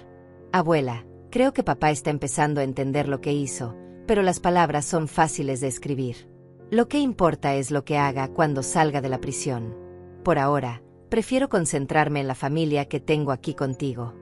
Abuela, creo que papá está empezando a entender lo que hizo, pero las palabras son fáciles de escribir. Lo que importa es lo que haga cuando salga de la prisión. Por ahora, prefiero concentrarme en la familia que tengo aquí contigo.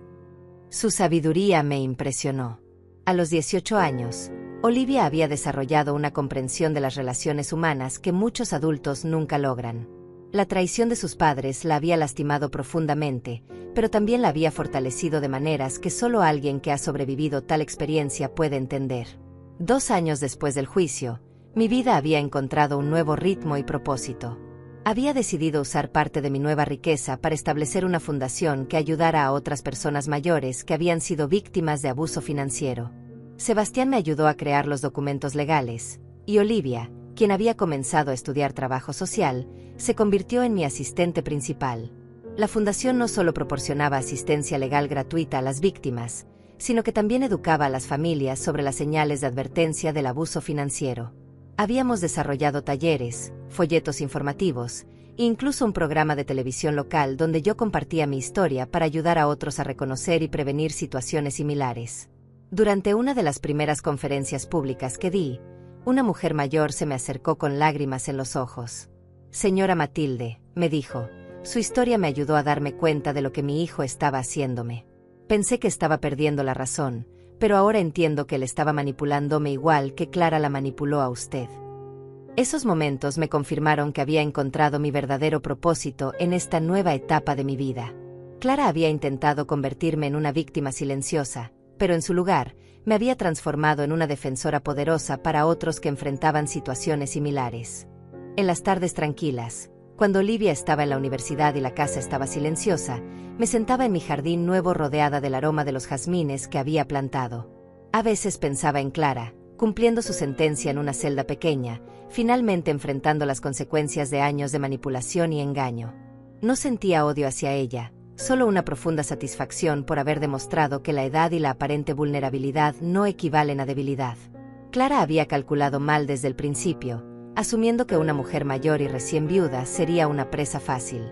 Su sabiduría me impresionó. A los 18 años, Olivia había desarrollado una comprensión de las relaciones humanas que muchos adultos nunca logran. La traición de sus padres la había lastimado profundamente, pero también la había fortalecido de maneras que solo alguien que ha sobrevivido tal experiencia puede entender. 2 años después del juicio, mi vida había encontrado un nuevo ritmo y propósito. Había decidido usar parte de mi nueva riqueza para establecer una fundación que ayudara a otras personas mayores que habían sido víctimas de abuso financiero. Sebastián me ayudó a crear los documentos legales, y Olivia, quien había comenzado a estudiar trabajo social, se convirtió en mi asistente principal. La fundación no solo proporcionaba asistencia legal gratuita a las víctimas, sino que también educaba a las familias sobre las señales de advertencia del abuso financiero. Habíamos desarrollado talleres, folletos informativos, e incluso un programa de televisión local donde yo compartía mi historia para ayudar a otros a reconocer y prevenir situaciones similares. Durante una de las primeras conferencias públicas que di, una mujer mayor se me acercó con lágrimas en los ojos. Señora Matilde, me dijo, su historia me ayudó a darme cuenta de lo que mi hijo estaba haciéndome. Pensé que estaba perdiendo la razón, pero ahora entiendo que él estaba manipulándome igual que Clara la manipuló a usted. Esos momentos me confirmaron que había encontrado mi verdadero propósito en esta nueva etapa de mi vida. Clara había intentado convertirme en una víctima silenciosa, pero en su lugar, me había transformado en una defensora poderosa para otros que enfrentaban situaciones similares. En las tardes tranquilas, cuando Olivia estaba en la universidad y la casa estaba silenciosa, me sentaba en mi jardín nuevo rodeada del aroma de los jazmines que había plantado. A veces pensaba en Clara, cumpliendo su sentencia en una celda pequeña, finalmente enfrentando las consecuencias de años de manipulación y engaño. No sentía odio hacia ella, solo una profunda satisfacción por haber demostrado que la edad y la aparente vulnerabilidad no equivalen a debilidad. Clara había calculado mal desde el principio, asumiendo que una mujer mayor y recién viuda sería una presa fácil.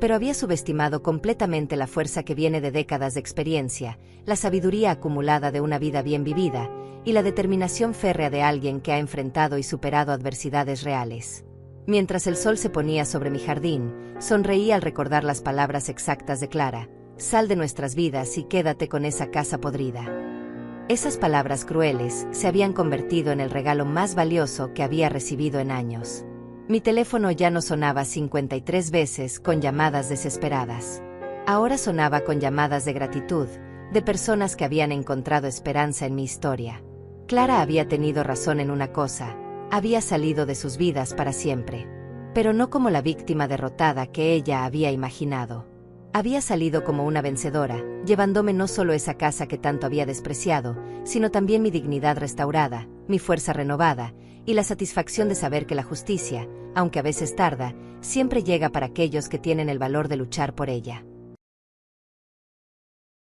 Pero había subestimado completamente la fuerza que viene de décadas de experiencia, la sabiduría acumulada de una vida bien vivida, y la determinación férrea de alguien que ha enfrentado y superado adversidades reales. Mientras el sol se ponía sobre mi jardín, sonreí al recordar las palabras exactas de Clara: sal de nuestras vidas y quédate con esa casa podrida. Esas palabras crueles se habían convertido en el regalo más valioso que había recibido en años. Mi teléfono ya no sonaba 53 veces con llamadas desesperadas. Ahora sonaba con llamadas de gratitud, de personas que habían encontrado esperanza en mi historia. Clara había tenido razón en una cosa: había salido de sus vidas para siempre. Pero no como la víctima derrotada que ella había imaginado. Había salido como una vencedora, llevándome no solo esa casa que tanto había despreciado, sino también mi dignidad restaurada, mi fuerza renovada, y la satisfacción de saber que la justicia, aunque a veces tarda, siempre llega para aquellos que tienen el valor de luchar por ella.